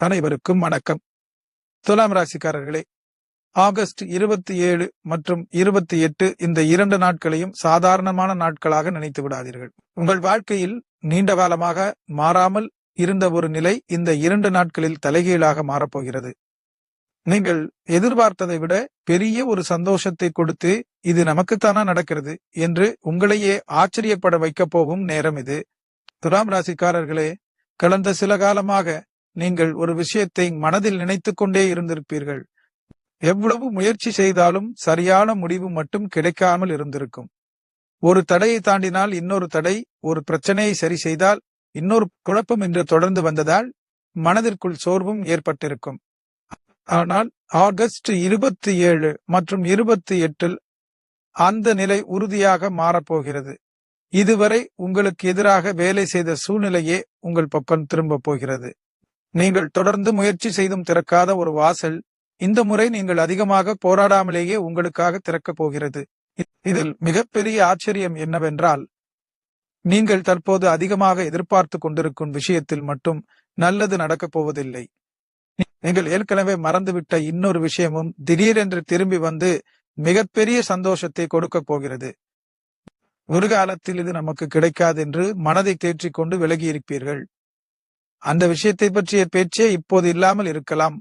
அனைவருக்கும் வணக்கம். துலாம் ராசிக்காரர்களே, ஆகஸ்ட் 27 மற்றும் 28 இந்த 2 நாட்களையும் சாதாரணமான நாட்களாக நினைத்து விடாதீர்கள். உங்கள் வாழ்க்கையில் நீண்ட காலமாக மாறாமல் இருந்த ஒரு நிலை இந்த 2 நாட்களில் தலைகீழாக மாறப்போகிறது. நீங்கள் எதிர்பார்த்ததை விட பெரிய ஒரு சந்தோஷத்தை கொடுத்து, இது நமக்குத்தானா நடக்கிறது என்று உங்களையே ஆச்சரியப்பட வைக்கப் போகும் நேரம் இது. துலாம் ராசிக்காரர்களே, கடந்த சில காலமாக நீங்கள் ஒரு விஷயத்தை மனதில் நினைத்துக் கொண்டே இருந்திருப்பீர்கள். எவ்வளவு முயற்சி செய்தாலும் சரியான முடிவு மட்டும் கிடைக்காமல் இருந்திருக்கும். ஒரு தடையை தாண்டினால் இன்னொரு தடை, ஒரு பிரச்சனையை சரி செய்தால் இன்னொரு குழப்பம் என்று தொடர்ந்து வந்ததால் மனதிற்குள் சோர்வும் ஏற்பட்டிருக்கும். ஆனால் ஆகஸ்ட் 27 மற்றும் 28 அந்த நிலை உறுதியாக மாறப்போகிறது. இதுவரை உங்களுக்கு எதிராக வேலை செய்த சூழ்நிலையே உங்கள் பக்கம் திரும்ப போகிறது. நீங்கள் தொடர்ந்து முயற்சி செய்தும் திறக்காத ஒரு வாசல் இந்த முறை நீங்கள் அதிகமாக போராடாமலேயே உங்களுக்காக திறக்கப் போகிறது. இதில் மிகப்பெரிய ஆச்சரியம் என்னவென்றால், நீங்கள் தற்போது அதிகமாக எதிர்பார்த்து கொண்டிருக்கும் விஷயத்தில் மட்டும் நல்லது நடக்கப் போவதில்லை. நீங்கள் ஏற்கனவே மறந்துவிட்ட இன்னொரு விஷயமும் திடீரென்று திரும்பி வந்து மிகப்பெரிய சந்தோஷத்தை கொடுக்கப் போகிறது. ஒரு காலத்தில் இது நமக்கு கிடைக்காது என்று மனதை தேற்றிக் கொண்டு விலகி இருப்பீர்கள். அந்த விஷயத்தை பற்றிய பேச்சே இப்போது இல்லாமல் இருக்கலாம்.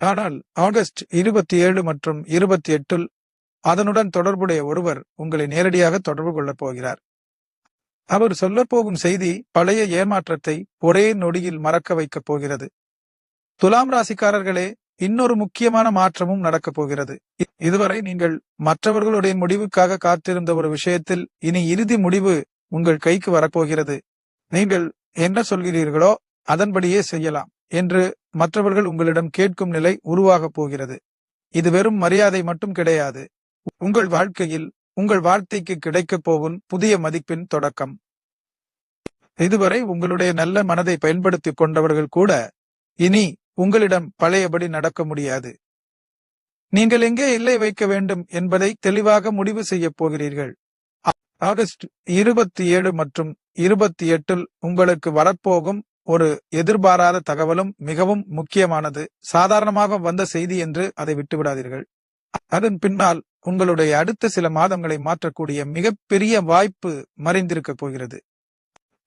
ஆனால் ஆகஸ்ட் 27 மற்றும் 28 அதனுடன் தொடர்புடைய ஒருவர் உங்களை நேரடியாக தொடர்பு கொள்ளப் போகிறார். அவர் சொல்லப் போகும் செய்தி பழைய ஏமாற்றத்தை ஒரே நொடியில் மறக்க வைக்கப் போகிறது. துலாம் ராசிக்காரர்களே, இன்னொரு முக்கியமான மாற்றமும் நடக்கப் போகிறது. இதுவரை நீங்கள் மற்றவர்களுடைய முடிவுக்காக காத்திருந்த ஒரு விஷயத்தில் இனி இறுதி முடிவு உங்கள் கைக்கு வரப்போகிறது. நீங்கள் என்ன சொல்கிறீர்களோ அதன்படியே செய்யலாம் என்று மற்றவர்கள் உங்களிடம் கேட்கும் நிலை உருவாகப் போகிறது. இது வெறும் மரியாதை மட்டும் கிடையாது. உங்கள் வாழ்க்கையில் உங்கள் வார்த்தைக்கு கிடைக்கப் போகும் புதிய மதிப்பின் தொடக்கம். இதுவரை உங்களுடைய நல்ல மனதை பயன்படுத்திக் கொண்டவர்கள் கூட இனி உங்களிடம் பழையபடி நடக்க முடியாது. நீங்கள் எங்கே எல்லை வைக்க வேண்டும் என்பதை தெளிவாக முடிவு செய்யப் போகிறீர்கள். ஆகஸ்ட் 27 மற்றும் 28 உங்களுக்கு வரப்போகும் ஒரு எதிர்பாராத தகவலும் மிகவும் முக்கியமானது. சாதாரணமாக வந்த செய்தி என்று அதை விட்டுவிடாதீர்கள். அதன் பின்னால் உங்களுடைய அடுத்த சில மாதங்களை மாற்றக்கூடிய மிகப்பெரிய வாய்ப்பு மறைந்திருக்கப் போகிறது.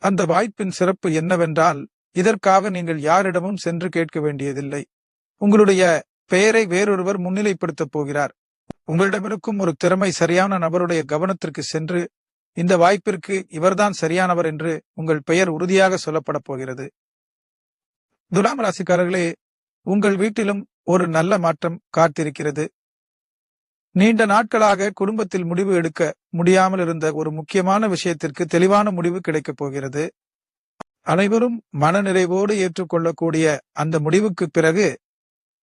அந்த வாய்ப்பின் சிறப்பு என்னவென்றால், இதற்காக நீங்கள் யாரிடமும் சென்று கேட்க வேண்டியதில்லை. உங்களுடைய பெயரை வேறொருவர் முன்னிலைப்படுத்தப் போகிறார். உங்களிடமிருக்கும் ஒரு திறமை சரியான நபருடைய கவனத்திற்கு சென்று, இந்த வாய்ப்பிற்கு இவர்தான் சரியானவர் என்று உங்கள் பெயர் உறுதியாக சொல்லப்பட போகிறது. துலாம் ராசிக்காரர்களே, உங்கள் வீட்டிலும் ஒரு நல்ல மாற்றம் காத்திருக்கிறது. நீண்ட நாட்களாக குடும்பத்தில் முடிவு எடுக்க முடியாமல் இருந்த ஒரு முக்கியமான விஷயத்திற்கு தெளிவான முடிவு கிடைக்கப் போகிறது. அனைவரும் மனநிறைவோடு ஏற்றுக்கொள்ளக்கூடிய அந்த முடிவுக்கு பிறகு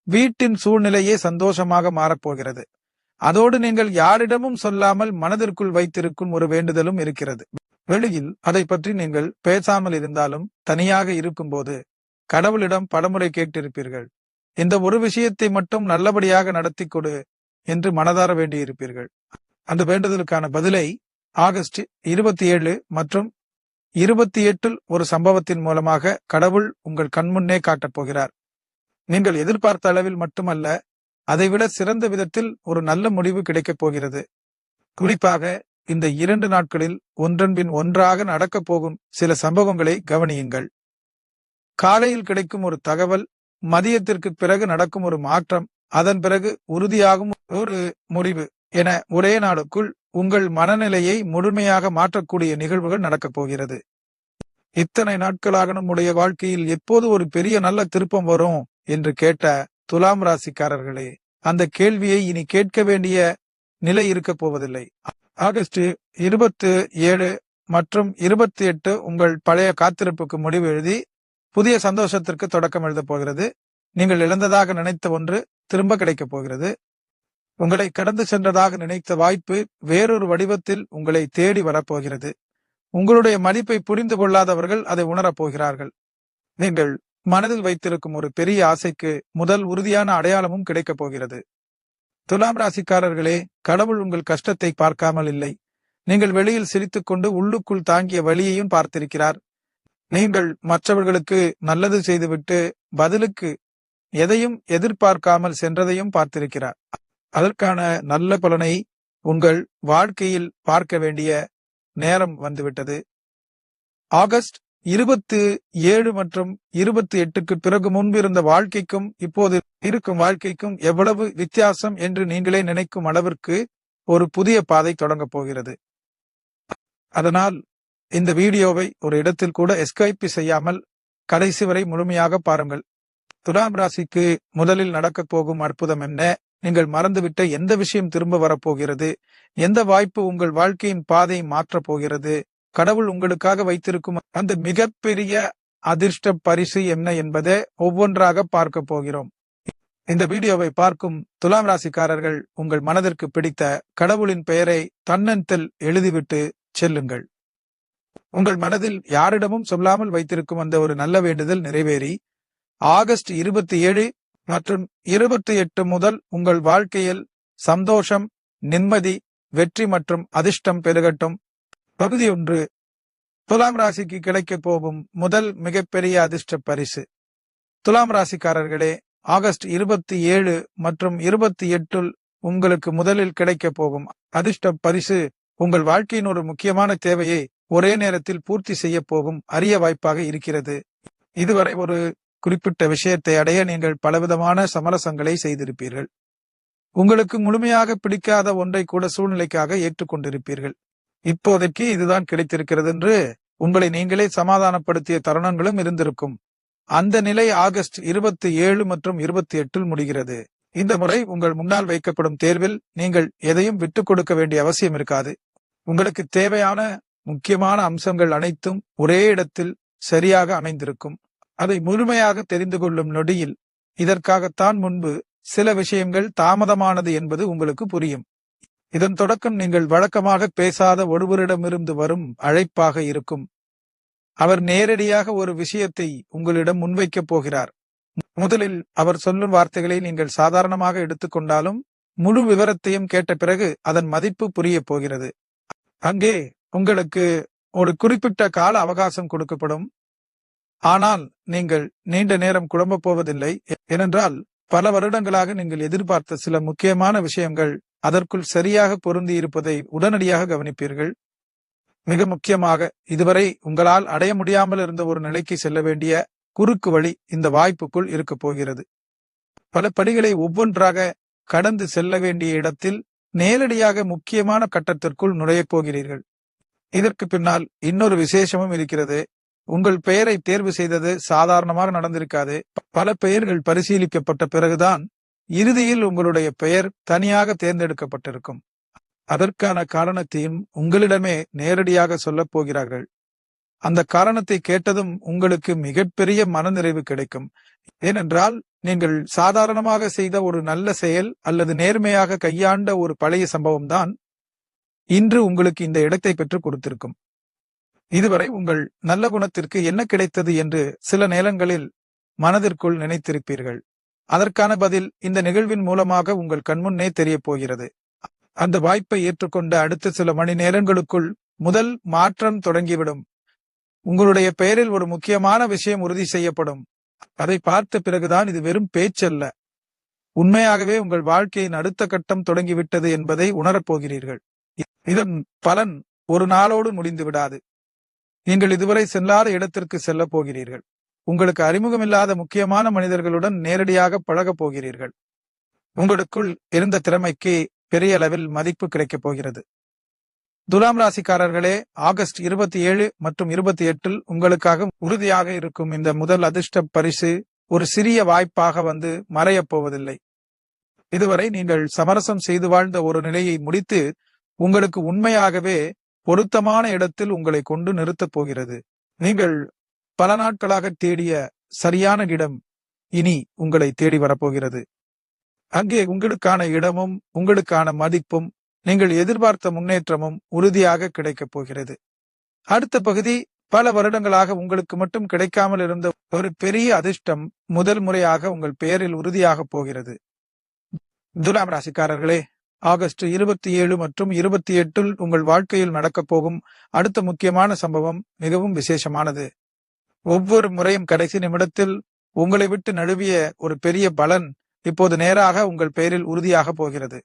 வீட்டின் சூழ்நிலையே சந்தோஷமாக மாறப்போகிறது. அதோடு நீங்கள் யாரிடமும் சொல்லாமல் மனதிற்குள் வைத்திருக்கும் ஒரு வேண்டுதலும் இருக்கிறது. வெளியில் அதை பற்றி நீங்கள் பேசாமல் இருந்தாலும் தனியாக இருக்கும்போது கடவுளிடம் பலமுறை கேட்டிருப்பீர்கள். இந்த ஒரு விஷயத்தை மட்டும் நல்லபடியாக நடத்தி கொடு என்று மனதார வேண்டியிருப்பீர்கள். அந்த வேண்டுதலுக்கான பதிலை ஆகஸ்ட் 27 மற்றும் 28 ஒரு சம்பவத்தின் மூலமாக கடவுள் உங்கள் கண்முன்னே காட்டப் போகிறார். நீங்கள் எதிர்பார்த்த அளவில் மட்டுமல்ல, அதைவிட சிறந்த விதத்தில் ஒரு நல்ல முடிவு கிடைக்கப் போகிறது. குறிப்பாக இந்த 2 நாட்களில் ஒன்றன் பின் ஒன்றாக நடக்கப் போகும் சில சம்பவங்களை கவனியுங்கள். காலையில் கிடைக்கும் ஒரு தகவல், மதியத்திற்கு பிறகு நடக்கும் ஒரு மாற்றம், அதன் பிறகு உறுதியாகும் ஒரு முடிவு என ஒரே நாளுக்குள் உங்கள் மனநிலையை முழுமையாக மாற்றக்கூடிய நிகழ்வுகள் நடக்கப் போகிறது. இத்தனை நாட்களாக நம்முடைய வாழ்க்கையில் எப்போது ஒரு பெரிய நல்ல திருப்பம் வரும் என்று கேட்ட துலாம் ராசிக்காரர்களே, அந்த கேள்வியை இனி கேட்க வேண்டிய நிலை இருக்கப் போவதில்லை. ஆகஸ்ட் 27 மற்றும் 28 உங்கள் பழைய காத்திருப்புக்கு முடிவு எழுதி புதிய சந்தோஷத்திற்கு தொடக்கம் எழுதப் போகிறது. நீங்கள் இழந்ததாக நினைத்த ஒன்று திரும்ப கிடைக்கப் போகிறது. உங்களை கடந்து சென்றதாக நினைத்த வாய்ப்பு வேறொரு வடிவத்தில் உங்களை தேடி வரப்போகிறது. உங்களுடைய மதிப்பை புரிந்து கொள்ளாதவர்கள் அதை உணரப் போகிறார்கள். நீங்கள் மனதில் வைத்திருக்கும் ஒரு பெரிய ஆசைக்கு முதல் உறுதியான அடையாளமும் கிடைக்கப் போகிறது. துலாம் ராசிக்காரர்களே, கடவுள் உங்கள் கஷ்டத்தை பார்க்காமல் இல்லை. நீங்கள் வெளியில் சிரித்துக்கொண்டு உள்ளுக்குள் தாங்கிய வலியையும் பார்த்திருக்கிறார். நீங்கள் மற்றவர்களுக்கு நல்லது செய்துவிட்டு பதிலுக்கு எதையும் எதிர்பார்க்காமல் சென்றதையும் பார்த்திருக்கிறார். அதற்கான நல்ல பலனை உங்கள் வாழ்க்கையில் பார்க்க வேண்டிய நேரம் வந்துவிட்டது. ஆகஸ்ட் 27 மற்றும் 28க்கு பிறகு முன்பு இருந்த வாழ்க்கைக்கும் இப்போது இருக்கும் வாழ்க்கைக்கும் எவ்வளவு வித்தியாசம் என்று நீங்களே நினைக்கும் அளவிற்கு ஒரு புதிய பாதை தொடங்கப் போகிறது. அதனால் இந்த வீடியோவை ஒரு இடத்தில் கூட எஸ்கேப் செய்யாமல் கடைசி வரை முழுமையாக பாருங்கள். துலாம் ராசிக்கு முதலில் நடக்கப் போகும் அற்புதம் என்ன? நீங்கள் மறந்துவிட்ட எந்த விஷயம் திரும்ப வரப்போகிறது? எந்த வாய்ப்பு உங்கள் வாழ்க்கையின் பாதையை மாற்றப் போகிறது? கடவுள் உங்களுக்காக வைத்திருக்கும் அந்த மிகப்பெரிய அதிர்ஷ்ட பரிசு என்ன என்பதை ஒவ்வொன்றாக பார்க்க போகிறோம். இந்த வீடியோவை பார்க்கும் துலாம் ராசிக்காரர்கள் உங்கள் மனதிற்கு பிடித்த கடவுளின் பெயரை தன்னத்தில் எழுதிவிட்டு செல்லுங்கள். உங்கள் மனதில் யாரிடமும் சொல்லாமல் வைத்திருக்கும் அந்த ஒரு நல்ல வேண்டுதல் நிறைவேறி ஆகஸ்ட் 27 மற்றும் 28 முதல் உங்கள் வாழ்க்கையில் சந்தோஷம், நிம்மதி, வெற்றி மற்றும் அதிர்ஷ்டம் பெருகட்டும். பகுதி 1. துலாம் ராசிக்கு கிடைக்கப் போகும் முதல் மிகப்பெரிய அதிர்ஷ்ட பரிசு. துலாம் ராசிக்காரர்களே, ஆகஸ்ட் 27 மற்றும் 28 உங்களுக்கு முதலில் கிடைக்கப் போகும் அதிர்ஷ்ட பரிசு உங்கள் வாழ்க்கையின் ஒரு முக்கியமான தேவையை ஒரே நேரத்தில் பூர்த்தி செய்ய போகும் அரிய வாய்ப்பாக இருக்கிறது. இதுவரை ஒரு குறிப்பிட்ட விஷயத்தை அடைய நீங்கள் பலவிதமான சமரசங்களை செய்திருப்பீர்கள். உங்களுக்கு முழுமையாக பிடிக்காத ஒன்றை கூட சூழ்நிலைக்காக ஏற்றுக்கொண்டிருப்பீர்கள். இப்போதைக்கு இதுதான் கிடைத்திருக்கிறது என்று உங்களை நீங்களே சமாதானப்படுத்திய தருணங்களும் இருந்திருக்கும். அந்த நிலை ஆகஸ்ட் 27 மற்றும் 28 முடிகிறது. இந்த முறை உங்கள் முன்னால் வைக்கப்படும் தேர்வில் நீங்கள் எதையும் விட்டுக் கொடுக்க வேண்டிய அவசியம் இருக்காது. உங்களுக்கு தேவையான முக்கியமான அம்சங்கள் அனைத்தும் ஒரே இடத்தில் சரியாக அமைந்திருக்கும். அதை முழுமையாக தெரிந்து கொள்ளும் நொடியில் இதற்காகத்தான் முன்பு சில விஷயங்கள் தாமதமானது என்பது உங்களுக்கு புரியும். இதன் தொடக்கம் நீங்கள் வழக்கமாக பேசாத ஒருவரிடமிருந்து வரும் அழைப்பாக இருக்கும். அவர் நேரடியாக ஒரு விஷயத்தை உங்களிடம் முன்வைக்கப் போகிறார். முதலில் அவர் சொல்லும் வார்த்தைகளை நீங்கள் சாதாரணமாக எடுத்துக்கொண்டாலும் முழு விவரத்தையும் கேட்ட பிறகு அதன் மதிப்பு புரிய போகிறது. அங்கே உங்களுக்கு ஒரு குறிப்பிட்ட கால அவகாசம் கொடுக்கப்படும். ஆனால் நீங்கள் நீண்ட நேரம் குழம்பப் போவதில்லை. ஏனென்றால் பல வருடங்களாக நீங்கள் எதிர்பார்த்த சில முக்கியமான விஷயங்கள் அதற்குள் சரியாக பொருந்தி இருப்பதை உடனடியாக கவனிப்பீர்கள். மிக முக்கியமாக இதுவரை உங்களால் அடைய முடியாமல் இருந்த ஒரு நிலைக்கு செல்ல வேண்டிய குறுக்கு வழி இந்த வாய்ப்புக்குள் இருக்கப் போகிறது. பல படிகளை ஒவ்வொன்றாக கடந்து செல்ல வேண்டிய இடத்தில் நேரடியாக முக்கியமான கட்டத்திற்குள் நுழையப் போகிறீர்கள். இதற்கு பின்னால் இன்னொரு விசேஷமும் இருக்கிறது. உங்கள் பெயரை தேர்வு செய்தது சாதாரணமாக நடந்திருக்காது. பல பெயர்கள் பரிசீலிக்கப்பட்ட பிறகுதான் இறுதியில் உங்களுடைய பெயர் தனியாக தேர்ந்தெடுக்கப்பட்டிருக்கும். அதற்கான காரணத்தையும் உங்களிடமே நேரடியாக சொல்லப் போகிறார்கள். அந்த காரணத்தை கேட்டதும் உங்களுக்கு மிகப்பெரிய மனநிறைவு கிடைக்கும். ஏனென்றால் நீங்கள் சாதாரணமாக செய்த ஒரு நல்ல செயல் அல்லது நேர்மையாக கையாண்ட ஒரு பழைய சம்பவம் தான் இன்று உங்களுக்கு இந்த இடத்தை பெற்றுக் கொடுத்திருக்கும். இதுவரை உங்கள் நல்ல குணத்திற்கு என்ன கிடைத்தது என்று சில நேரங்களில் மனதிற்குள் நினைத்திருப்பீர்கள். அதற்கான பதில் இந்த நிகழ்வின் மூலமாக உங்கள் கண்முன்னே தெரிய போகிறது. அந்த வாய்ப்பை ஏற்றுக்கொண்ட அடுத்த சில மணி நேரங்களுக்குள் முதல் மாற்றம் தொடங்கிவிடும். உங்களுடைய பெயரில் ஒரு முக்கியமான விஷயம் உறுதி செய்யப்படும். அதை பார்த்த பிறகுதான் இது வெறும் பேச்சல்ல, உண்மையாகவே உங்கள் வாழ்க்கையின் அடுத்த கட்டம் தொடங்கிவிட்டது என்பதை உணரப்போகிறீர்கள். இதன் பலன் ஒரு நாளோடு முடிந்து விடாது. நீங்கள் இதுவரை செல்லாத இடத்திற்கு செல்ல போகிறீர்கள். உங்களுக்கு அறிமுகமில்லாத முக்கியமான மனிதர்களுடன் நேரடியாக பழகப் போகிறீர்கள். உங்களுக்குள் இருந்த திறமைக்கு பெரிய அளவில் மதிப்பு கிடைக்கப் போகிறது. துலாம் ராசிக்காரர்களே, ஆகஸ்ட் 27 மற்றும் 28 உங்களுக்காக உறுதியாக இருக்கும் இந்த முதல் அதிர்ஷ்ட பரிசு ஒரு சிறிய வாய்ப்பாக வந்து மறையப் போவதில்லை. இதுவரை நீங்கள் சமரசம் செய்து வாழ்ந்த ஒரு நிலையை முடித்து உங்களுக்கு உண்மையாகவே பொருத்தமான இடத்தில் உங்களை கொண்டு நிறுத்தப் போகிறது. நீங்கள் பல நாட்களாக தேடிய சரியான இடம் இனி உங்களை தேடி வரப்போகிறது. அங்கே உங்களுக்கான இடமும் உங்களுக்கான மதிப்பும் நீங்கள் எதிர்பார்த்த முன்னேற்றமும் உறுதியாக கிடைக்கப் போகிறது. அடுத்த பகுதி பல வருடங்களாக உங்களுக்கு மட்டும் கிடைக்காமல் இருந்த ஒரு பெரிய அதிர்ஷ்டம் முதல் முறையாக உங்கள் பெயரில் உறுதியாக போகிறது. துலாம் ராசிக்காரர்களே, ஆகஸ்ட் 27 மற்றும் 28 உங்கள் வாழ்க்கையில் நடக்கப் போகும் அடுத்த முக்கியமான சம்பவம் மிகவும் விசேஷமானது. ஒவ்வொரு முறையும் கடைசி நிமிடத்தில் உங்களை விட்டு நழுவிய ஒரு பெரிய பலன் இப்போது நேராக உங்கள் பெயரில் உறுதியாக போகிறது.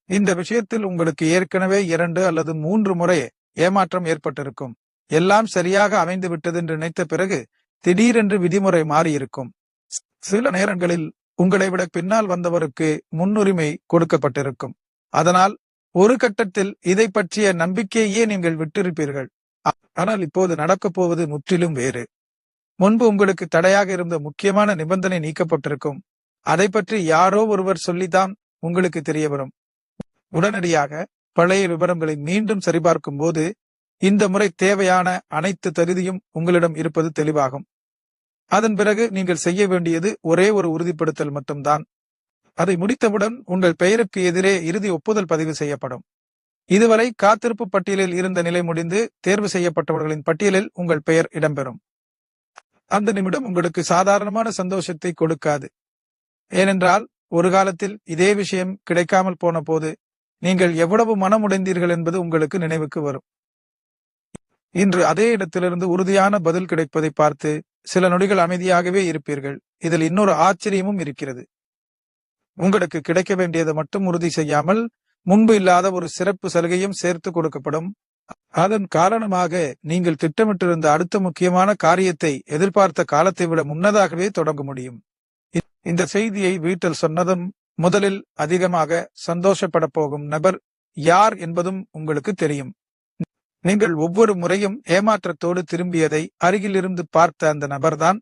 இந்த விஷயத்தில் உங்களுக்கு ஏற்கனவே 2 அல்லது 3 முறை ஏமாற்றம் ஏற்பட்டிருக்கும். எல்லாம் சரியாக அமைந்து விட்டது என்று நினைத்த பிறகு திடீரென்று விதிமுறை மாறியிருக்கும். சில நேரங்களில் உங்களை விட பின்னால் வந்தவருக்கு முன்னுரிமை கொடுக்கப்பட்டிருக்கும். அதனால் ஒரு கட்டத்தில் இதை பற்றிய நம்பிக்கையே நீங்கள் விட்டிருப்பீர்கள். ஆனால் இப்போது நடக்கப் போவது முற்றிலும் வேறு. முன்பு உங்களுக்கு தடையாக இருந்த முக்கியமான நிபந்தனை நீக்கப்பட்டிருக்கும். அதை பற்றி யாரோ ஒருவர் சொல்லித்தான் உங்களுக்கு தெரிய வரும். உடனடியாக பழைய விவரங்களை மீண்டும் சரிபார்க்கும் போது இந்த முறை தேவையான அனைத்து தகுதியும் உங்களிடம் இருப்பது தெளிவாகும். அதன் பிறகு நீங்கள் செய்ய வேண்டியது ஒரே ஒரு உறுதிப்படுத்தல் மட்டும்தான். அதை முடித்தவுடன் உங்கள் பெயருக்கு எதிரே இறுதி ஒப்புதல் பதிவு செய்யப்படும். இதுவரை காத்திருப்பு பட்டியலில் இருந்த நிலை முடிந்து தேர்வு செய்யப்பட்டவர்களின் பட்டியலில் உங்கள் பெயர் இடம்பெறும். அந்த நிமிடம் உங்களுக்கு சாதாரணமான சந்தோஷத்தை கொடுக்காது. ஏனென்றால் ஒரு காலத்தில் இதே விஷயம் கிடைக்காமல் போன போது நீங்கள் எவ்வளவு மனமுடைந்தீர்கள் என்பது உங்களுக்கு நினைவுக்கு வரும். இன்று அதே இடத்திலிருந்து உறுதியான பதில் கிடைப்பதை பார்த்து சில நொடிகள் அமைதியாகவே இருப்பீர்கள். இதில் இன்னொரு ஆச்சரியமும் இருக்கிறது. உங்களுக்கு கிடைக்க வேண்டியதை மட்டும் உறுதி செய்யாமல் முன்பு இல்லாத ஒரு சிறப்பு சலுகையும் சேர்த்து கொடுக்கப்படும். அதன் காரணமாக நீங்கள் திட்டமிட்டிருந்த அடுத்த முக்கியமான காரியத்தை எதிர்பார்த்த காலத்தை விட முன்னதாகவே தொடங்க முடியும். இந்த செய்தியை வீட்டில் சொன்னதும் முதலில் அதிகமாக சந்தோஷப்பட போகும் நபர் யார் என்பதும் உங்களுக்கு தெரியும். நீங்கள் ஒவ்வொரு முறையும் ஏமாற்றத்தோடு திரும்பியதை அருகில் இருந்து பார்த்த அந்த நபர்தான்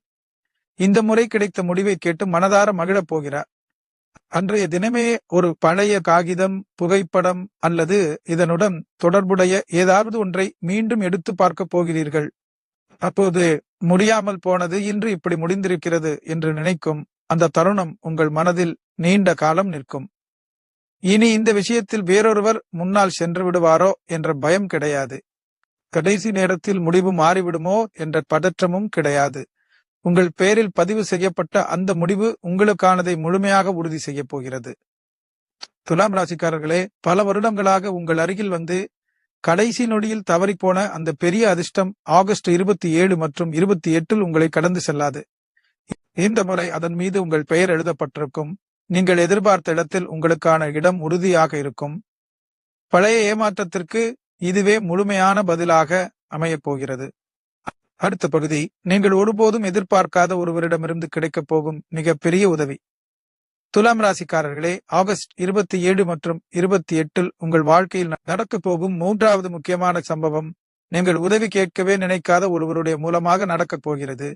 இந்த முறை கிடைத்த முடிவை கேட்டு மனதார மகிழப் போகிறார். அன்றைய தினமே ஒரு பழைய காகிதம், புகைப்படம் அல்லது இதனுடன் தொடர்புடைய ஏதாவது ஒன்றை மீண்டும் எடுத்து பார்க்க போகிறீர்கள். அப்போது முடியாமல் போனது இன்று இப்படி முடிந்திருக்கிறது என்று நினைக்கும் அந்த தருணம் உங்கள் மனதில் நீண்ட காலம் நிற்கும். இனி இந்த விஷயத்தில் வேறொருவர் முன்னால் சென்று விடுவாரோ என்ற பயம் கிடையாது. கடைசி நேரத்தில் முடிவு மாறிவிடுமோ என்ற பதற்றமும் கிடையாது. உங்கள் பெயரில் பதிவு செய்யப்பட்ட அந்த முடிவு உங்களுக்கானதை முழுமையாக உறுதி செய்ய போகிறது. துலாம் ராசிக்காரர்களே, பல வருடங்களாக உங்கள் அருகில் வந்து கடைசி நொடியில் தவறிப்போன அந்த பெரிய அதிர்ஷ்டம் ஆகஸ்ட் 27 மற்றும் 28 உங்களை கடந்து செல்லாது. இந்த முறை அதன் மீது உங்கள் பெயர் எழுதப்பட்டிருக்கும். நீங்கள் எதிர்பார்த்த இடத்தில் உங்களுக்கான இடம் உறுதியாக இருக்கும். பழைய ஏமாற்றத்திற்கு இதுவே முழுமையான பதிலாக அமையப் போகிறது. அடுத்த பகுதி, நீங்கள் ஒருபோதும் எதிர்பார்க்காத ஒருவரிடமிருந்து கிடைக்கப் போகும் மிகப்பெரிய உதவி. துலாம் ராசிக்காரர்களே, ஆகஸ்ட் 27 மற்றும் 28 உங்கள் வாழ்க்கையில் நடக்கப் போகும் 3வது முக்கியமான சம்பவம் நீங்கள் உதவி கேட்கவே நினைக்காத ஒருவருடைய மூலமாக நடக்கப் போகிறது.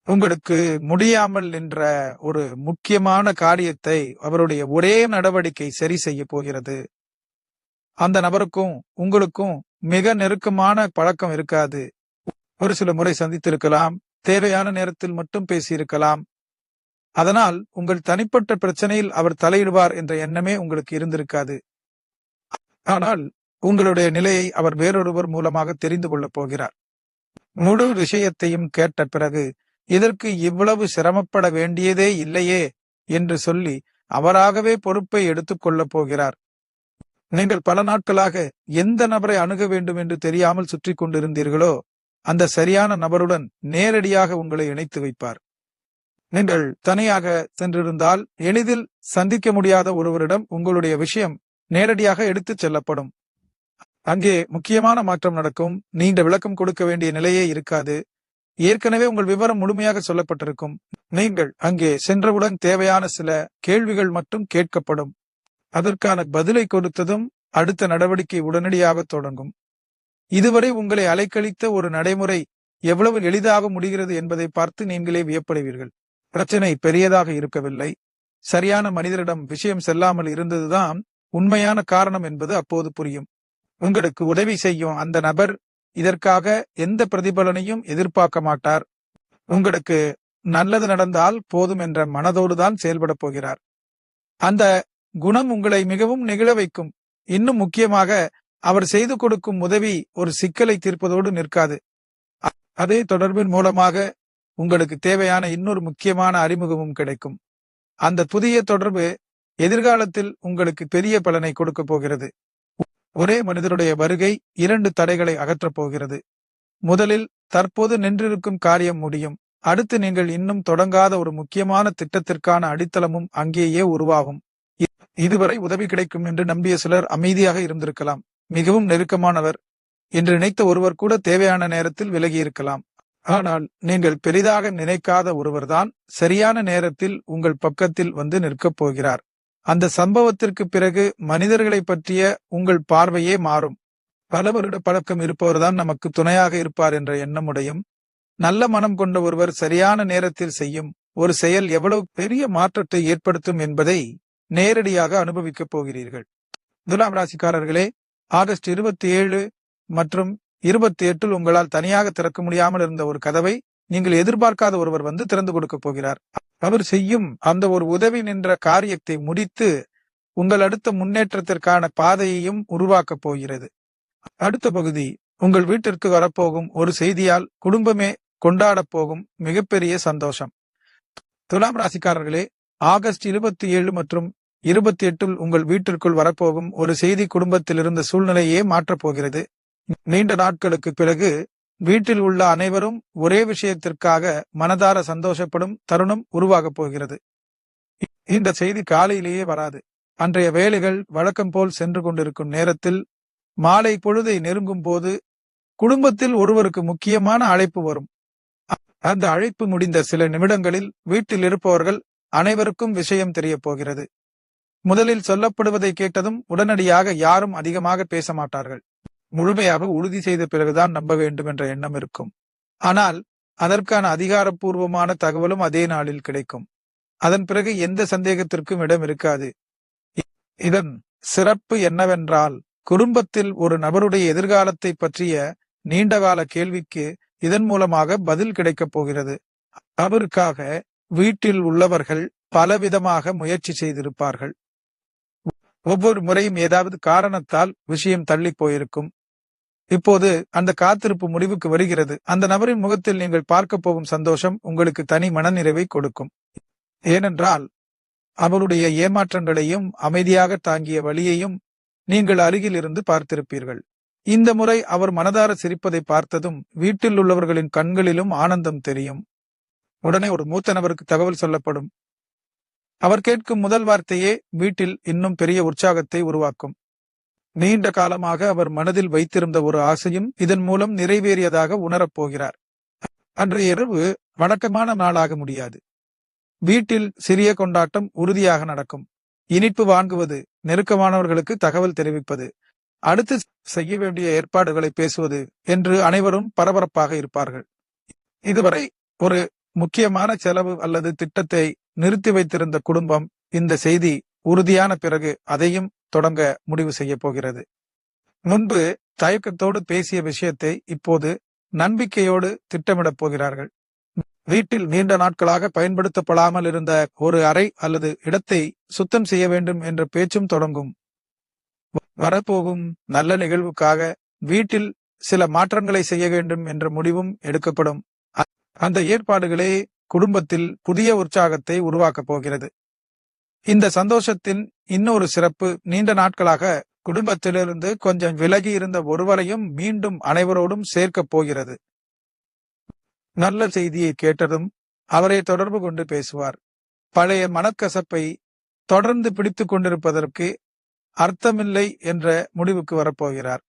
உங்களுக்கு முடியாமல் என்ற ஒரு முக்கியமான காரியத்தை அவருடைய ஒரே நடவடிக்கை சரி செய்ய போகிறது. அந்த நபருக்கும் உங்களுக்கும் மிக நெருக்கமான பழக்கம் இருக்காது. ஒரு சில முறை சந்தித்திருக்கலாம், தேவையான நேரத்தில் மட்டும் பேசியிருக்கலாம். அதனால் உங்கள் தனிப்பட்ட பிரச்சனையில் அவர் தலையிடுவார் என்ற எண்ணமே உங்களுக்கு இருந்திருக்காது. ஆனால் உங்களுடைய நிலையை அவர் வேறொருவர் மூலமாக தெரிந்து கொள்ளப் போகிறார். முழு விஷயத்தையும் கேட்ட பிறகு இதற்கு இவ்வளவு சிரமப்பட வேண்டியதே இல்லையே என்று சொல்லி அவராகவே பொறுப்பை எடுத்துக் கொள்ளப் போகிறார். நீங்கள் பல நாட்களாக எந்த நபரை அணுக வேண்டும் என்று தெரியாமல் சுற்றி கொண்டிருந்தீர்களோ அந்த சரியான நபருடன் நேரடியாக உங்களை இணைத்து வைப்பார். நீங்கள் தனியாக சென்றிருந்தால் எளிதில் சந்திக்க முடியாத ஒருவரிடம் உங்களுடைய விஷயம் நேரடியாக எடுத்துச் செல்லப்படும். அங்கே முக்கியமான மாற்றம் நடக்கும். நீண்ட விளக்கம் கொடுக்க வேண்டிய நிலையே இருக்காது. ஏற்கனவே உங்கள் விவரம் முழுமையாக சொல்லப்பட்டிருக்கும். நீங்கள் அங்கே சென்றவுடன் தேவையான சில கேள்விகள் மட்டும் கேட்கப்படும். அதற்கான பதிலை கொடுத்ததும் அடுத்த நடவடிக்கை உடனடியாக தொடங்கும். இதுவரை உங்களை அலைக்கழித்த ஒரு நடைமுறை எவ்வளவு எளிதாக முடிகிறது என்பதை பார்த்து நீங்களே வியப்படைவீர்கள். பிரச்சனை பெரியதாக இருக்கவில்லை. சரியான மனிதரிடம் விஷயம் செல்லாமல் இருந்ததுதான் உண்மையான காரணம் என்பது அப்போது புரியும். உங்களுக்கு உதவி செய்யும் அந்த நபர் இதற்காக எந்த பிரதிபலனையும் எதிர்பார்க்க மாட்டார். உங்களுக்கு நல்லது நடந்தால் போதும் என்ற மனதோடுதான் செயல்பட போகிறார். அந்த குணம் உங்களை மிகவும் நெகிழ வைக்கும். இன்னும் முக்கியமாக அவர் செய்து கொடுக்கும் உதவி ஒரு சிக்கலை தீர்ப்பதோடு நிற்காது. அதே தொடர்பின் மூலமாக உங்களுக்கு தேவையான இன்னொரு முக்கியமான அறிமுகமும் கிடைக்கும். அந்த புதிய தொடர்பு எதிர்காலத்தில் உங்களுக்கு பெரிய பலனை கொடுக்க போகிறது. ஒரே மனிதருடைய வருகை 2 தடைகளை அகற்றப் போகிறது. முதலில் தற்போது நின்றிருக்கும் காரியம் முடியும். அடுத்து நீங்கள் இன்னும் தொடங்காத ஒரு முக்கியமான திட்டத்திற்கான அடித்தளமும் அங்கேயே உருவாகும். இதுவரை உதவி கிடைக்கும் என்று நம்பிய சிலர் அமைதியாக இருந்திருக்கலாம். மிகவும் நெருக்கமானவர் என்று நினைத்த ஒருவர் கூட தேவையான நேரத்தில் விலகி இருக்கலாம். ஆனால் நீங்கள் பெரிதாக நினைக்காத ஒருவர்தான் சரியான நேரத்தில் உங்கள் பக்கத்தில் வந்து நிற்கப் போகிறார். அந்த சம்பவத்திற்கு பிறகு மனிதர்களை பற்றிய உங்கள் பார்வையே மாறும். பல வருட பழக்கம் இருப்பவர்தான் நமக்கு துணையாக இருப்பார் என்ற எண்ணமுடையும் நல்ல மனம் கொண்ட ஒருவர் சரியான நேரத்தில் செய்யும் ஒரு செயல் எவ்வளவு பெரிய மாற்றத்தை ஏற்படுத்தும் என்பதை நேரடியாக அனுபவிக்கப் போகிறீர்கள். துலாம் ராசிக்காரர்களே, ஆகஸ்ட் 27 மற்றும் 28 உங்களால் தனியாக திறக்க முடியாமல் இருந்த ஒரு கதவை நீங்கள் எதிர்பார்க்காத ஒருவர் வந்து திறந்து கொடுக்கப் போகிறார். அவர் செய்யும் அந்த ஒரு உதவி நின்ற காரியத்தை முடித்து உங்கள் அடுத்த முன்னேற்றத்திற்கான பாதையையும் உருவாக்கப் போகிறது. அடுத்த பகுதி, உங்கள் வீட்டிற்கு வரப்போகும் ஒரு செய்தியால் குடும்பமே கொண்டாடப் போகும் மிகப்பெரிய சந்தோஷம். துலாம் ராசிக்காரர்களே, ஆகஸ்ட் 27 மற்றும் 28 உங்கள் வீட்டிற்குள் வரப்போகும் ஒரு செய்தி குடும்பத்தில் இருந்த சூழ்நிலையே மாற்றப் போகிறது. நீண்ட நாட்களுக்கு பிறகு வீட்டில் உள்ள அனைவரும் ஒரே விஷயத்திற்காக மனதார சந்தோஷப்படும் தருணம் உருவாகப் போகிறது. இந்த செய்தி காலையிலேயே வராது. அன்றைய வேலைகள் வழக்கம் போல் சென்று கொண்டிருக்கும் நேரத்தில் மாலை பொழுதை நெருங்கும் போது குடும்பத்தில் ஒருவருக்கு முக்கியமான அழைப்பு வரும். அந்த அழைப்பு முடிந்த சில நிமிடங்களில் வீட்டில் இருப்பவர்கள் அனைவருக்கும் விஷயம் தெரிய போகிறது. முதலில் சொல்லப்படுவதை கேட்டதும் உடனடியாக யாரும் அதிகமாக பேச மாட்டார்கள். முழுமையாக உறுதி செய்த பிறகுதான் நம்ப வேண்டும் என்ற எண்ணம் இருக்கும். ஆனால் அதற்கான அதிகாரப்பூர்வமான தகவலும் அதே நாளில் கிடைக்கும். அதன் பிறகு எந்த சந்தேகத்திற்கும் இடம் இருக்காது. இதன் சிறப்பு என்னவென்றால், குடும்பத்தில் ஒரு நபருடைய எதிர்காலத்தை பற்றிய நீண்டகால கேள்விக்கு இதன் மூலமாக பதில் கிடைக்கப் போகிறது. அவருக்காக வீட்டில் உள்ளவர்கள் பலவிதமாக முயற்சி செய்திருப்பார்கள். ஒவ்வொரு முறையும் ஏதாவது காரணத்தால் விஷயம் தள்ளி போயிருக்கும். இப்போது அந்த காத்திருப்பு முடிவுக்கு வருகிறது. அந்த நபரின் முகத்தில் நீங்கள் பார்க்க போகும் சந்தோஷம் உங்களுக்கு தனி மனநிறைவை கொடுக்கும். ஏனென்றால் அவருடைய ஏமாற்றங்களையும் அமைதியாக தாங்கிய வழியையும் நீங்கள் அருகில் இருந்து பார்த்திருப்பீர்கள். இந்த முறை அவர் மனதார சிரிப்பதை பார்த்ததும் வீட்டில் உள்ளவர்களின் கண்களிலும் ஆனந்தம் தெரியும். உடனே ஒரு மூத்த நபருக்கு தகவல் சொல்லப்படும். அவர் கேட்கும் முதல் வார்த்தையே வீட்டில் இன்னும் பெரிய உற்சாகத்தை உருவாக்கும். நீண்ட காலமாக அவர் மனதில் வைத்திருந்த ஒரு ஆசையும் இதன் மூலம் நிறைவேறியதாக உணரப் போகிறார். அன்றைய இரவு வழக்கமான நாளாக முடியாது. வீட்டில் சிறிய கொண்டாட்டம் உறுதியாக நடக்கும். இனிப்பு வாங்குவது, நெருக்கமானவர்களுக்கு தகவல் தெரிவிப்பது, அடுத்து செய்ய வேண்டிய ஏற்பாடுகளை பேசுவது என்று அனைவரும் பரபரப்பாக இருப்பார்கள். இதுவரை ஒரு முக்கியமான செலவு அல்லது திட்டத்தை நிறுத்தி வைத்திருந்த குடும்பம் இந்த செய்தி உறுதியான பிறகு அதையும் தொடங்க முடிவு செய்ய போகிறது. முன்பு தயக்கத்தோடு பேசிய விஷயத்தை இப்போது நம்பிக்கையோடு திட்டமிடப் போகிறார்கள். வீட்டில் நீண்ட நாட்களாக பயன்படுத்தப்படாமல் இருந்த ஒரு அறை அல்லது இடத்தை சுத்தம் செய்ய வேண்டும் என்ற பேச்சும் தொடங்கும். வரப்போகும் நல்ல நிகழ்வுக்காக வீட்டில் சில மாற்றங்களை செய்ய வேண்டும் என்ற முடிவும் எடுக்கப்படும். அந்த ஏற்பாடுகளே குடும்பத்தில் புதிய உற்சாகத்தை உருவாக்கப் போகிறது. இந்த சந்தோஷத்தின் இன்னொரு சிறப்பு, நீண்ட நாட்களாக குடும்பத்திலிருந்து கொஞ்சம் விலகி இருந்த ஒருவரையும் மீண்டும் அனைவரோடும் சேர்க்கப் போகிறது. நல்ல செய்தியை கேட்டதும் அவரை தொடர்பு கொண்டு பேசுவார். பழைய மனக்கசப்பை தொடர்ந்து பிடித்துக் கொண்டிருப்பதற்கு அர்த்தமில்லை என்ற முடிவுக்கு வரப்போகிறார்.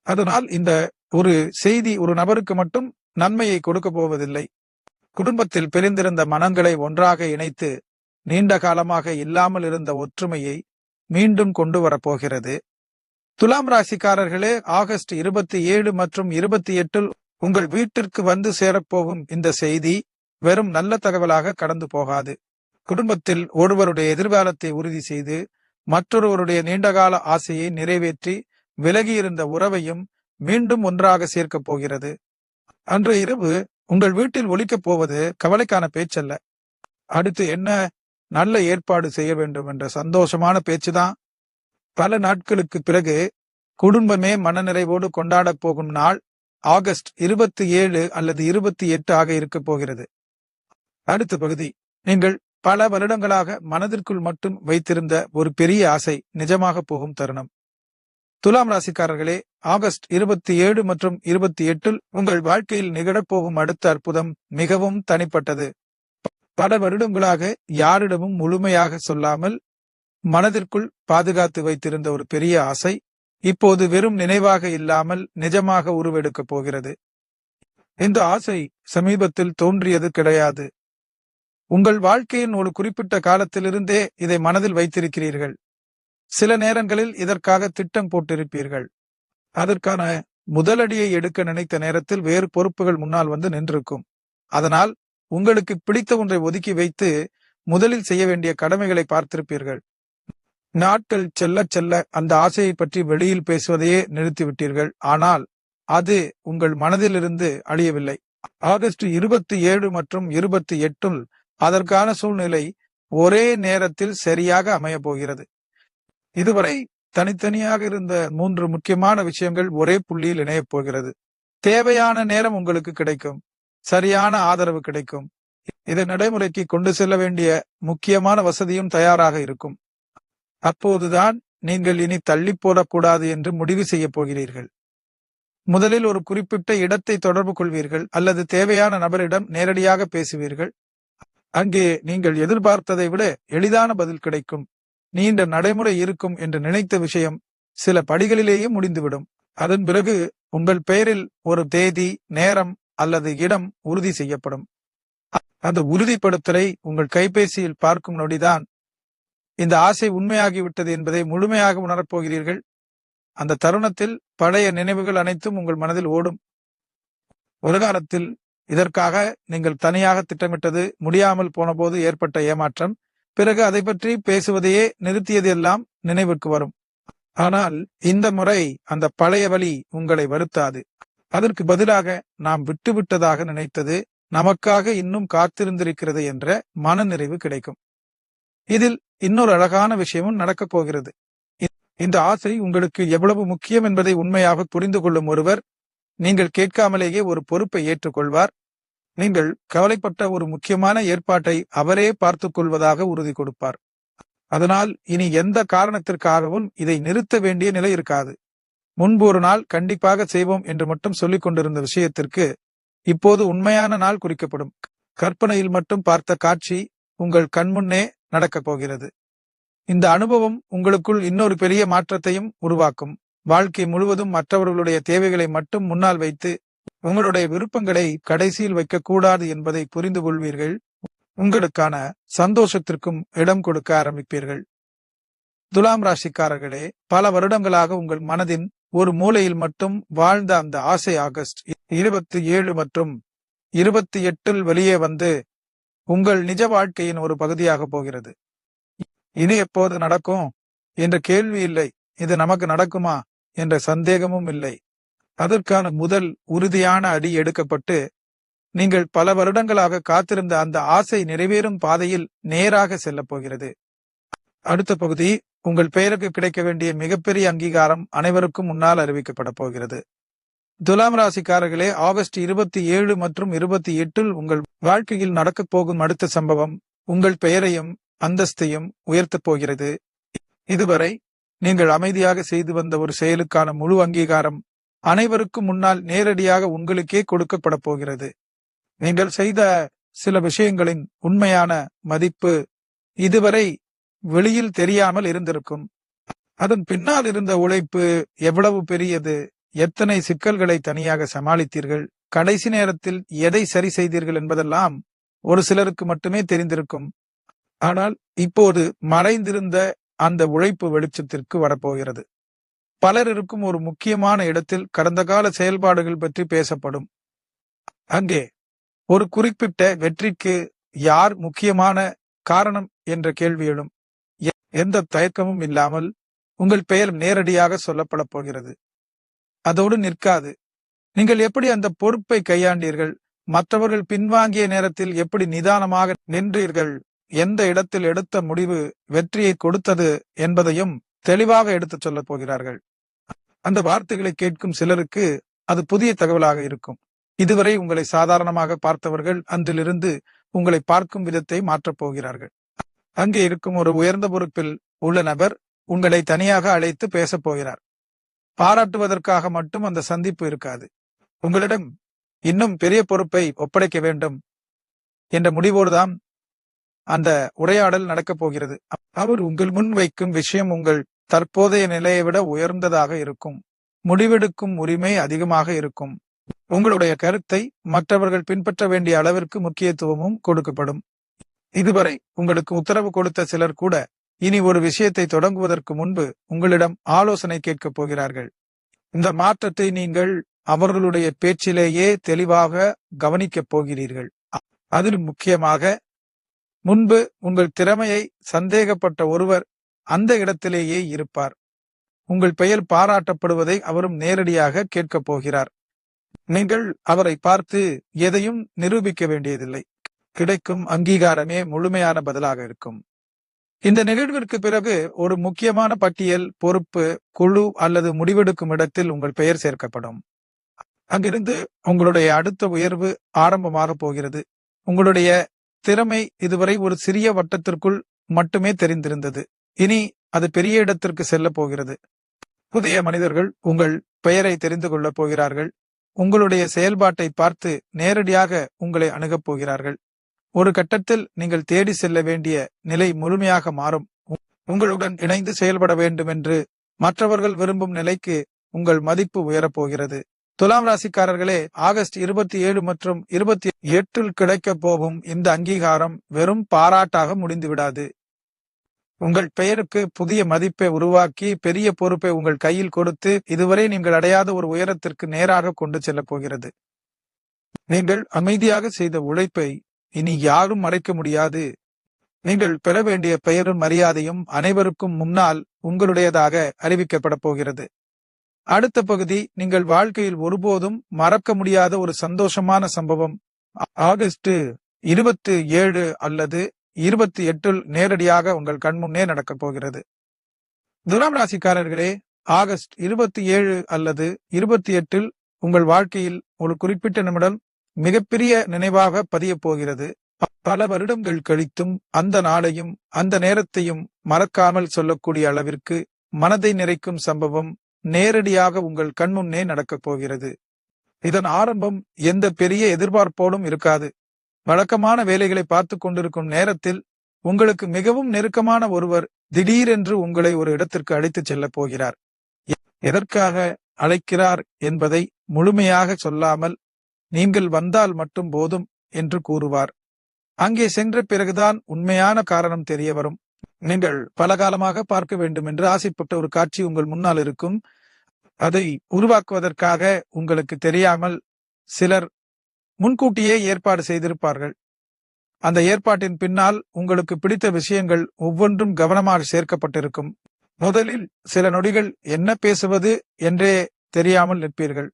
அதனால் இந்த ஒரு செய்தி ஒரு நபருக்கு மட்டும் நன்மையை கொடுக்க போவதில்லை. குடும்பத்தில் பிரிந்திருந்த மனங்களை ஒன்றாக இணைத்து நீண்ட காலமாக இல்லாமல் இருந்த ஒற்றுமையை மீண்டும் கொண்டு வரப்போகிறது. துலாம் ராசிக்காரர்களே, ஆகஸ்ட் 27 மற்றும் 28 உங்கள் வீட்டிற்கு வந்து சேரப்போகும் இந்த செய்தி வெறும் நல்ல தகவலாக கடந்து போகாது. குடும்பத்தில் ஒருவருடைய எதிர்காலத்தை உறுதி செய்து மற்றொருவருடைய நீண்டகால ஆசையை நிறைவேற்றி விலகியிருந்த உறவையும் மீண்டும் ஒன்றாக சேர்க்கப் போகிறது. அன்று இரவு உங்கள் வீட்டில் ஒலிக்கப் போவது கவலைக்கான பேச்சல்ல. அடுத்து என்ன நல்ல ஏற்பாடு செய்ய வேண்டும் என்ற சந்தோஷமான பேச்சுதான். பல நாட்களுக்கு பிறகு குடும்பமே மனநிறைவோடு கொண்டாடப் போகும் நாள் ஆகஸ்ட் 27 அல்லது 28 ஆக இருக்க போகிறது. அடுத்த பகுதி, நீங்கள் பல வருடங்களாக மனதிற்குள் மட்டும் வைத்திருந்த ஒரு பெரிய ஆசை நிஜமாக போகும் தருணம். துலாம் ராசிக்காரர்களே, ஆகஸ்ட் 27 மற்றும் 28 உங்கள் வாழ்க்கையில் நிகழப்போகும் அடுத்த அற்புதம் மிகவும் தனிப்பட்டது. பல வருடங்களாக யாரிடமும் முழுமையாக சொல்லாமல் மனதிற்குள் பாதுகாத்து வைத்திருந்த ஒரு பெரிய ஆசை இப்போது வெறும் நினைவாக இல்லாமல் நிஜமாக உருவெடுக்கப் போகிறது. இந்த ஆசை சமீபத்தில் தோன்றியது கிடையாது. உங்கள் வாழ்க்கையின் ஒரு குறிப்பிட்ட காலத்திலிருந்தே இதை மனதில் வைத்திருக்கிறீர்கள். சில நேரங்களில் இதற்காக திட்டம் போட்டிருப்பீர்கள். அதற்கான முதலடியை எடுக்க நினைத்த நேரத்தில் வேறு பொறுப்புகள் முன்னால் வந்து நின்றிருக்கும். அதனால் உங்களுக்கு பிடித்த ஒன்றை ஒதுக்கி வைத்து முதலில் செய்ய வேண்டிய கடமைகளை பார்த்திருப்பீர்கள். நாட்கள் செல்ல செல்ல அந்த ஆசையை பற்றி வெளியில் பேசுவதையே நிறுத்திவிட்டீர்கள். ஆனால் அது உங்கள் மனதிலிருந்து அழியவில்லை. ஆகஸ்ட் 27 மற்றும் 28 அதற்கான சூழ்நிலை ஒரே நேரத்தில் சரியாக அமையப் போகிறது. இதுவரை தனித்தனியாக இருந்த 3 முக்கியமான விஷயங்கள் ஒரே புள்ளியில் இணையப் போகிறது. தேவையான நேரம் உங்களுக்கு கிடைக்கும். சரியான ஆதரவு கிடைக்கும். இதை நடைமுறைக்கு கொண்டு செல்ல வேண்டிய முக்கியமான வசதியும் தயாராக இருக்கும். அப்போதுதான் நீங்கள் இனி தள்ளி போடக்கூடாது என்று முடிவு செய்ய போகிறீர்கள். முதலில் ஒரு குறிப்பிட்ட இடத்தை தொடர்பு கொள்வீர்கள் அல்லது தேவையான நபரிடம் நேரடியாக பேசுவீர்கள். அங்கே நீங்கள் எதிர்பார்த்ததை விட எளிதான பதில் கிடைக்கும். நீண்ட நடைமுறை இருக்கும் என்று நினைத்த விஷயம் சில படிகளிலேயே முடிந்துவிடும். அதன் பிறகு உங்கள் பெயரில் ஒரு தேதி, நேரம் அல்லது இடம் உறுதி செய்யப்படும். அந்த உறுதிப்படுத்தலை உங்கள் கைபேசியில் பார்க்கும் நொடிதான் இந்த ஆசை உண்மையாகிவிட்டது என்பதை முழுமையாக உணரப்போகிறீர்கள். அந்த தருணத்தில் பழைய நினைவுகள் அனைத்தும் உங்கள் மனதில் ஓடும். ஒரு காலத்தில் இதற்காக நீங்கள் தனியாக திட்டமிட்டது முடியாமல் போன போது ஏற்பட்ட ஏமாற்றம், பிறகு அதை பற்றி பேசுவதையே நிறுத்தியது எல்லாம் நினைவுக்கு வரும். ஆனால் இந்த முறை அந்த பழைய வழி உங்களை வருத்தாது. அதற்கு பதிலாக நாம் விட்டுவிட்டதாக நினைத்தது நமக்காக இன்னும் காத்திருந்திருக்கிறது என்ற மனநிறைவு கிடைக்கும். இதில் இன்னொரு அழகான விஷயமும் நடக்கப் போகிறது. இந்த ஆசை உங்களுக்கு எவ்வளவு முக்கியம் என்பதை உண்மையாக புரிந்து கொள்ளும் ஒருவர் நீங்கள் கேட்காமலேயே ஒரு பொறுப்பை ஏற்றுக்கொள்வார். நீங்கள் கவலைப்பட்ட ஒரு முக்கியமான ஏற்பாட்டை அவரே பார்த்துக் கொள்வதாக உறுதி கொடுப்பார். அதனால் இனி எந்த காரணத்திற்காகவும் இதை நிறுத்த வேண்டிய நிலை இருக்காது. முன்பு ஒரு நாள் கண்டிப்பாக செய்வோம் என்று மட்டும் சொல்லிக் கொண்டிருந்த விஷயத்திற்கு இப்போது உண்மையான நாள் குறிக்கப்படும். கற்பனையில் மட்டும் பார்த்த காட்சி உங்கள் கண்முன்னே நடக்கப் போகிறது. இந்த அனுபவம் உங்களுக்குள் இன்னொரு பெரிய மாற்றத்தையும் உருவாக்கும். வாழ்க்கை முழுவதும் மற்றவர்களுடைய தேவைகளை மட்டும் முன்னால் வைத்து உங்களுடைய விருப்பங்களை கடைசியில் வைக்கக்கூடாது என்பதை புரிந்து கொள்வீர்கள். உங்களுக்கான சந்தோஷத்திற்கும் இடம் கொடுக்க ஆரம்பிப்பீர்கள். துலாம் ராசிக்காரர்களே, பல வருடங்களாக உங்கள் மனதின் ஒரு மூலையில் மட்டும் வாழ்ந்த அந்த ஆசை ஆகஸ்ட் 27 மற்றும் 28 வெளியே வந்து உங்கள் நிஜ வாழ்க்கையின் ஒரு பகுதியாக போகிறது. இனி எப்போது நடக்கும் என்ற கேள்வி இல்லை. இது நமக்கு நடக்குமா என்ற சந்தேகமும் இல்லை. அதற்கான முதல் உறுதியான அடி எடுக்கப்பட்டு நீங்கள் பல வருடங்களாக காத்திருந்த அந்த ஆசை நிறைவேறும் பாதையில் நேராக செல்லப் போகிறது. அடுத்த பகுதி உங்கள் பெயருக்கு கிடைக்க வேண்டிய மிகப்பெரிய அங்கீகாரம் அனைவருக்கும் முன்னால் அறிவிக்கப்பட போகிறது. துலாம் ராசிக்காரர்களே, ஆகஸ்ட் 27 மற்றும் 28 உங்கள் வாழ்க்கையில் நடக்கப் போகும் அடுத்த சம்பவம் உங்கள் பெயரையும் அந்தஸ்தையும் உயர்த்தப் போகிறது. இதுவரை நீங்கள் அமைதியாக செய்து வந்த ஒரு செயலுக்கான முழு அங்கீகாரம் அனைவருக்கும் முன்னால் நேரடியாக உங்களுக்கே கொடுக்கப்பட போகிறது. நீங்கள் செய்த சில விஷயங்களின் உண்மையான மதிப்பு இதுவரை வெளியில் தெரியாமல் இருந்திருக்கும். அதன் பின்னால் இருந்த உழைப்பு எவ்வளவு பெரியது, எத்தனை சிக்கல்களை தனியாக சமாளித்தீர்கள், கடைசி நேரத்தில் எதை சரி செய்தீர்கள் என்பதெல்லாம் ஒரு சிலருக்கு மட்டுமே தெரிந்திருக்கும். ஆனால் இப்போது மறைந்திருந்த அந்த உழைப்பு வெளிச்சத்திற்கு வரப்போகிறது. பலர் இருக்கும் ஒரு முக்கியமான இடத்தில் கடந்த கால செயல்பாடுகள் பற்றி பேசப்படும். அங்கே ஒரு குறிப்பிட்ட வெற்றிக்கு யார் முக்கியமான காரணம் என்ற கேள்வி எழும். எந்த தயக்கமும் இல்லாமல் உங்கள் பெயர் நேரடியாக சொல்லப்பட போகிறது. அதோடு நிற்காது. நீங்கள் எப்படி அந்த பொறுப்பை கையாண்டீர்கள், மற்றவர்கள் பின்வாங்கிய நேரத்தில் எப்படி நிதானமாக நின்றீர்கள், எந்த இடத்தில் எடுத்த முடிவு வெற்றியை கொடுத்தது என்பதையும் தெளிவாக எடுத்துச் சொல்லப் போகிறார்கள். அந்த வார்த்தைகளை கேட்கும் சிலருக்கு அது புதிய தகவலாக இருக்கும். இதுவரை உங்களை சாதாரணமாக பார்த்தவர்கள் அன்றிலிருந்து உங்களை பார்க்கும் விதத்தை மாற்றப் போகிறார்கள். அங்கே இருக்கும் ஒரு உயர்ந்த பொறுப்பில் உள்ள நபர் உங்களை தனியாக அழைத்து பேசப் போகிறார். பாராட்டுவதற்காக மட்டும் அந்த சந்திப்பு இருக்காது. உங்களிடம் இன்னும் பெரிய பொறுப்பை ஒப்படைக்க வேண்டும் என்ற முடிவோடுதான் அந்த உரையாடல் நடக்கப் போகிறது. அவர் உங்கள் முன் வைக்கும் விஷயம் உங்கள் தற்போதைய நிலையை விட உயர்ந்ததாக இருக்கும். முடிவெடுக்கும் உரிமை அதிகமாக இருக்கும். உங்களுடைய கருத்தை மற்றவர்கள் பின்பற்ற வேண்டிய அளவிற்கு முக்கியத்துவமும் கொடுக்கப்படும். இதுவரை உங்களுக்கு உத்தரவு கொடுத்த சிலர் கூட இனி ஒரு விஷயத்தை தொடங்குவதற்கு முன்பு உங்களிடம் ஆலோசனை கேட்கப் போகிறார்கள். இந்த மாற்றத்தை நீங்கள் அவர்களுடைய பேச்சிலேயே தெளிவாக கவனிக்கப் போகிறீர்கள். அதிலும் முக்கியமாக, முன்பு உங்கள் திறமையை சந்தேகப்பட்ட ஒருவர் அந்த இடத்திலேயே இருப்பார். உங்கள் பெயர் பாராட்டப்படுவதை அவரும் நேரடியாக கேட்கப் போகிறார். நீங்கள் அவரை பார்த்து எதையும் நிரூபிக்க வேண்டியதில்லை. கிடைக்கும் அங்கீகாரமே முழுமையான பதிலாக இருக்கும். இந்த நிகழ்விற்கு பிறகு ஒரு முக்கியமான பட்டியல், பொறுப்பு, குழு அல்லது முடிவெடுக்கும் இடத்தில் உங்கள் பெயர் சேர்க்கப்படும். அங்கிருந்து உங்களுடைய அடுத்த உயர்வு ஆரம்பமாக போகிறது. உங்களுடைய திறமை இதுவரை ஒரு சிறிய வட்டத்திற்குள் மட்டுமே தெரிந்திருந்தது. இனி அது பெரிய இடத்திற்கு செல்ல போகிறது. புதிய மனிதர்கள் உங்கள் பெயரை தெரிந்து கொள்ளப் போகிறார்கள். உங்களுடைய செயல்பாட்டை பார்த்து நேரடியாக உங்களை அணுகப் போகிறார்கள். ஒரு கட்டத்தில் நீங்கள் தேடி செல்ல வேண்டிய நிலை முழுமையாக மாறும். உங்களுடன் இணைந்து செயல்பட வேண்டும் என்று மற்றவர்கள் விரும்பும் நிலைக்கு உங்கள் மதிப்பு உயரப்போகிறது. துலாம் ராசிக்காரர்களே, ஆகஸ்ட் 27 மற்றும் 28 கிடைக்கப் போகும் இந்த அங்கீகாரம் வெறும் பாராட்டாக முடிந்துவிடாது. உங்கள் பெயருக்கு புதிய மதிப்பை உருவாக்கி பெரிய பொறுப்பை உங்கள் கையில் கொடுத்து இதுவரை நீங்கள் அடையாத ஒரு உயரத்திற்கு நேராக கொண்டு செல்லப் போகிறது. நீங்கள் அமைதியாக செய்த உழைப்பை இனி யாரும் மறைக்க முடியாது. நீங்கள் பெற வேண்டிய பெயரும் மரியாதையும் அனைவருக்கும் முன்னால் உங்களுடையதாக அறிவிக்கப்பட போகிறது. அடுத்த பகுதி நீங்கள் வாழ்க்கையில் ஒருபோதும் மறக்க முடியாத ஒரு சந்தோஷமான சம்பவம். ஆகஸ்ட் 27 அல்லது 28 நேரடியாக உங்கள் கண்முன்னே நடக்கப் போகிறது. துலாம் ராசிக்காரர்களே, ஆகஸ்ட் 27 அல்லது 28 உங்கள் வாழ்க்கையில் ஒரு குறிப்பிட்ட நிமிடம் மிகப்பெரிய நினைவாக பதியப் போகிறது. பல வருடங்கள் கழித்தும் அந்த நாளையும் அந்த நேரத்தையும் மறக்காமல் சொல்லக்கூடிய அளவிற்கு மனதை நிறைக்கும் சம்பவம் நேரடியாக உங்கள் கண்முன்னே நடக்கப் போகிறது. இதன் ஆரம்பம் எந்த பெரிய எதிர்பார்ப்போடும் இருக்காது. வழக்கமான வேலைகளை பார்த்து கொண்டிருக்கும் நேரத்தில் உங்களுக்கு மிகவும் நெருக்கமான ஒருவர் திடீரென்று உங்களை ஒரு இடத்திற்கு அழைத்துச் செல்லப் போகிறார். எதற்காக அழைக்கிறார் என்பதை முழுமையாக சொல்லாமல் நீங்கள் வந்தால் மட்டும் போதும் என்று கூறுவார். அங்கே சென்ற பிறகுதான் உண்மையான காரணம் தெரிய வரும். நீங்கள் பல காலமாக பார்க்க வேண்டும் என்று ஆசைப்பட்ட ஒரு காட்சி உங்கள் முன்னால் இருக்கும். அதை உருவாக்குவதற்காக உங்களுக்கு தெரியாமல் சிலர் முன்கூட்டியே ஏற்பாடு செய்திருப்பார்கள். அந்த ஏற்பாட்டின் பின்னால் உங்களுக்கு பிடித்த விஷயங்கள் ஒவ்வொன்றும் கவனமாக சேர்க்கப்பட்டிருக்கும். முதலில் சில நொடிகள் என்ன பேசுவது என்றே தெரியாமல் நிற்பீர்கள்.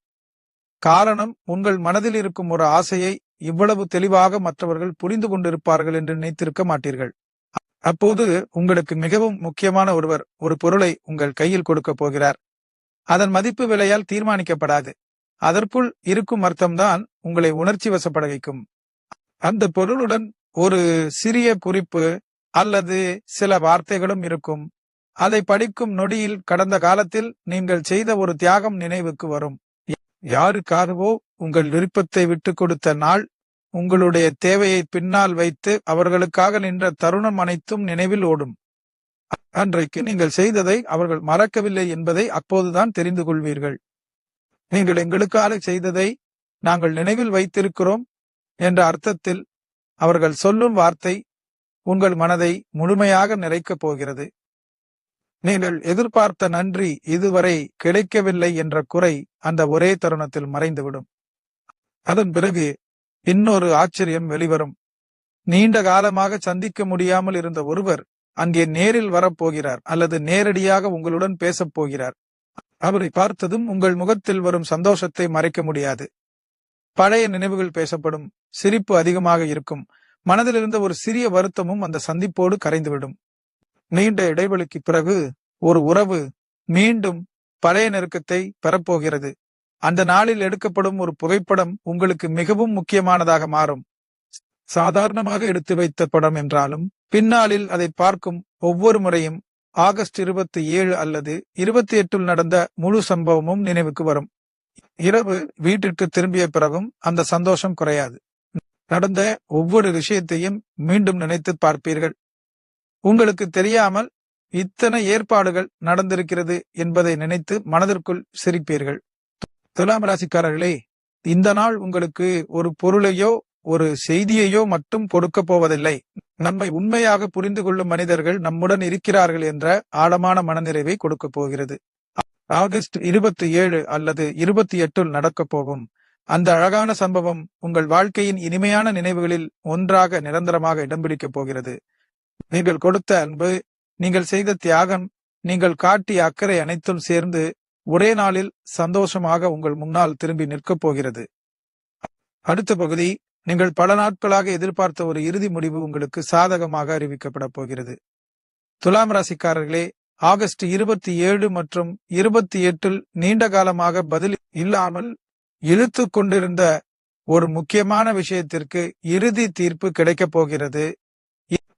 காரணம், உங்கள் மனதில் இருக்கும் ஒரு ஆசையை இவ்வளவு தெளிவாக மற்றவர்கள் புரிந்து கொண்டிருப்பார்கள் என்று நினைத்திருக்க மாட்டீர்கள். அப்போது உங்களுக்கு மிகவும் முக்கியமான ஒருவர் ஒரு பொருளை உங்கள் கையில் கொடுக்கப் போகிறார். அதன் மதிப்பு விலையால் தீர்மானிக்கப்படாது. அதற்குள் இருக்கும் அர்த்தம்தான் உங்களை உணர்ச்சி வசப்பட வைக்கும். அந்த பொருளுடன் ஒரு சிறிய குறிப்பு அல்லது சில வார்த்தைகளும் இருக்கும். அதை படிக்கும் நொடியில் கடந்த காலத்தில் நீங்கள் செய்த ஒரு தியாகம் நினைவுக்கு வரும். யாருக்காகவோ உங்கள் விருப்பத்தை விட்டு கொடுத்த நாள், உங்களுடைய தேவையை பின்னால் வைத்து அவர்களுக்காக நின்ற தருணம் அனைத்தும் நினைவில் ஓடும். அன்றைக்கு நீங்கள் செய்ததை அவர்கள் மறக்கவில்லை என்பதை அப்போதுதான் தெரிந்து கொள்வீர்கள். நீங்கள் எங்களுக்காக செய்ததை நாங்கள் நினைவில் வைத்திருக்கிறோம் என்ற அர்த்தத்தில் அவர்கள் சொல்லும் வார்த்தை உங்கள் மனதை முழுமையாக நிறைக்கப் போகிறது. நீங்கள் எதிர்பார்த்த நன்றி இதுவரை கிடைக்கவில்லை என்ற குறை அந்த ஒரே தருணத்தில் மறைந்துவிடும். அதன் பிறகு இன்னொரு ஆச்சரியம் வெளிவரும். நீண்ட காலமாக சந்திக்க முடியாமல் இருந்த ஒருவர் அங்கே நேரில் வரப்போகிறார் அல்லது நேரடியாக உங்களுடன் பேசப் போகிறார். அவரை பார்த்ததும் உங்கள் முகத்தில் வரும் சந்தோஷத்தை மறைக்க முடியாது. பழைய நினைவுகள் பேசப்படும். சிரிப்பு அதிகமாக இருக்கும். மனதில் இருந்த ஒரு சிறிய வருத்தமும் அந்த சந்திப்போடு கரைந்துவிடும். நீண்ட இடைவெளிக்கு பிறகு ஒரு உறவு மீண்டும் பழைய நெருக்கத்தை பெறப்போகிறது. அந்த நாளில் எடுக்கப்படும் ஒரு புகைப்படம் உங்களுக்கு மிகவும் முக்கியமானதாக மாறும். சாதாரணமாக எடுத்து வைத்த படம் என்றாலும் பின்னாளில் அதை பார்க்கும் ஒவ்வொரு முறையும் ஆகஸ்ட் 27 அல்லது 28 நடந்த முழு சம்பவமும் நினைவுக்கு வரும். இரவு வீட்டிற்கு திரும்பிய பிறகும் அந்த சந்தோஷம் குறையாது. நடந்த ஒவ்வொரு விஷயத்தையும் மீண்டும் நினைத்து பார்ப்பீர்கள். உங்களுக்கு தெரியாமல் இத்தனை ஏற்பாடுகள் நடந்திருக்கிறது என்பதை நினைத்து மனதிற்குள் சிரிப்பீர்கள். துலாம் ராசிக்காரர்களே, இந்த நாள் உங்களுக்கு ஒரு பொருளையோ ஒரு செய்தியையோ மட்டும் கொடுக்க போவதில்லை. நம்மை உண்மையாக புரிந்து கொள்ளும் மனிதர்கள் நம்முடன் இருக்கிறார்கள் என்ற ஆழமான மனநிறைவை கொடுக்க போகிறது. ஆகஸ்ட் 27 அல்லது 28 நடக்கப் போகும் அந்த அழகான சம்பவம் உங்கள் வாழ்க்கையின் இனிமையான நினைவுகளில் ஒன்றாக நிரந்தரமாக இடம் பிடிக்கப் போகிறது. நீங்கள் கொடுத்த அன்பு, நீங்கள் செய்த தியாகம், நீங்கள் காட்டிய அக்கறை அனைத்தும் சேர்ந்து ஒரே நாளில் சந்தோஷமாக உங்கள் முன்னால் திரும்பி நிற்கப் போகிறது. அடுத்த பகுதி, நீங்கள் பல நாட்களாக எதிர்பார்த்த ஒரு இறுதி முடிவு உங்களுக்கு சாதகமாக அறிவிக்கப்பட போகிறது. துலாம் ராசிக்காரர்களே, ஆகஸ்ட் 27 மற்றும் 28 நீண்ட காலமாக பதில் இல்லாமல் இழுத்து கொண்டிருந்த ஒரு முக்கியமான விஷயத்திற்கு இறுதி தீர்ப்பு கிடைக்கப் போகிறது.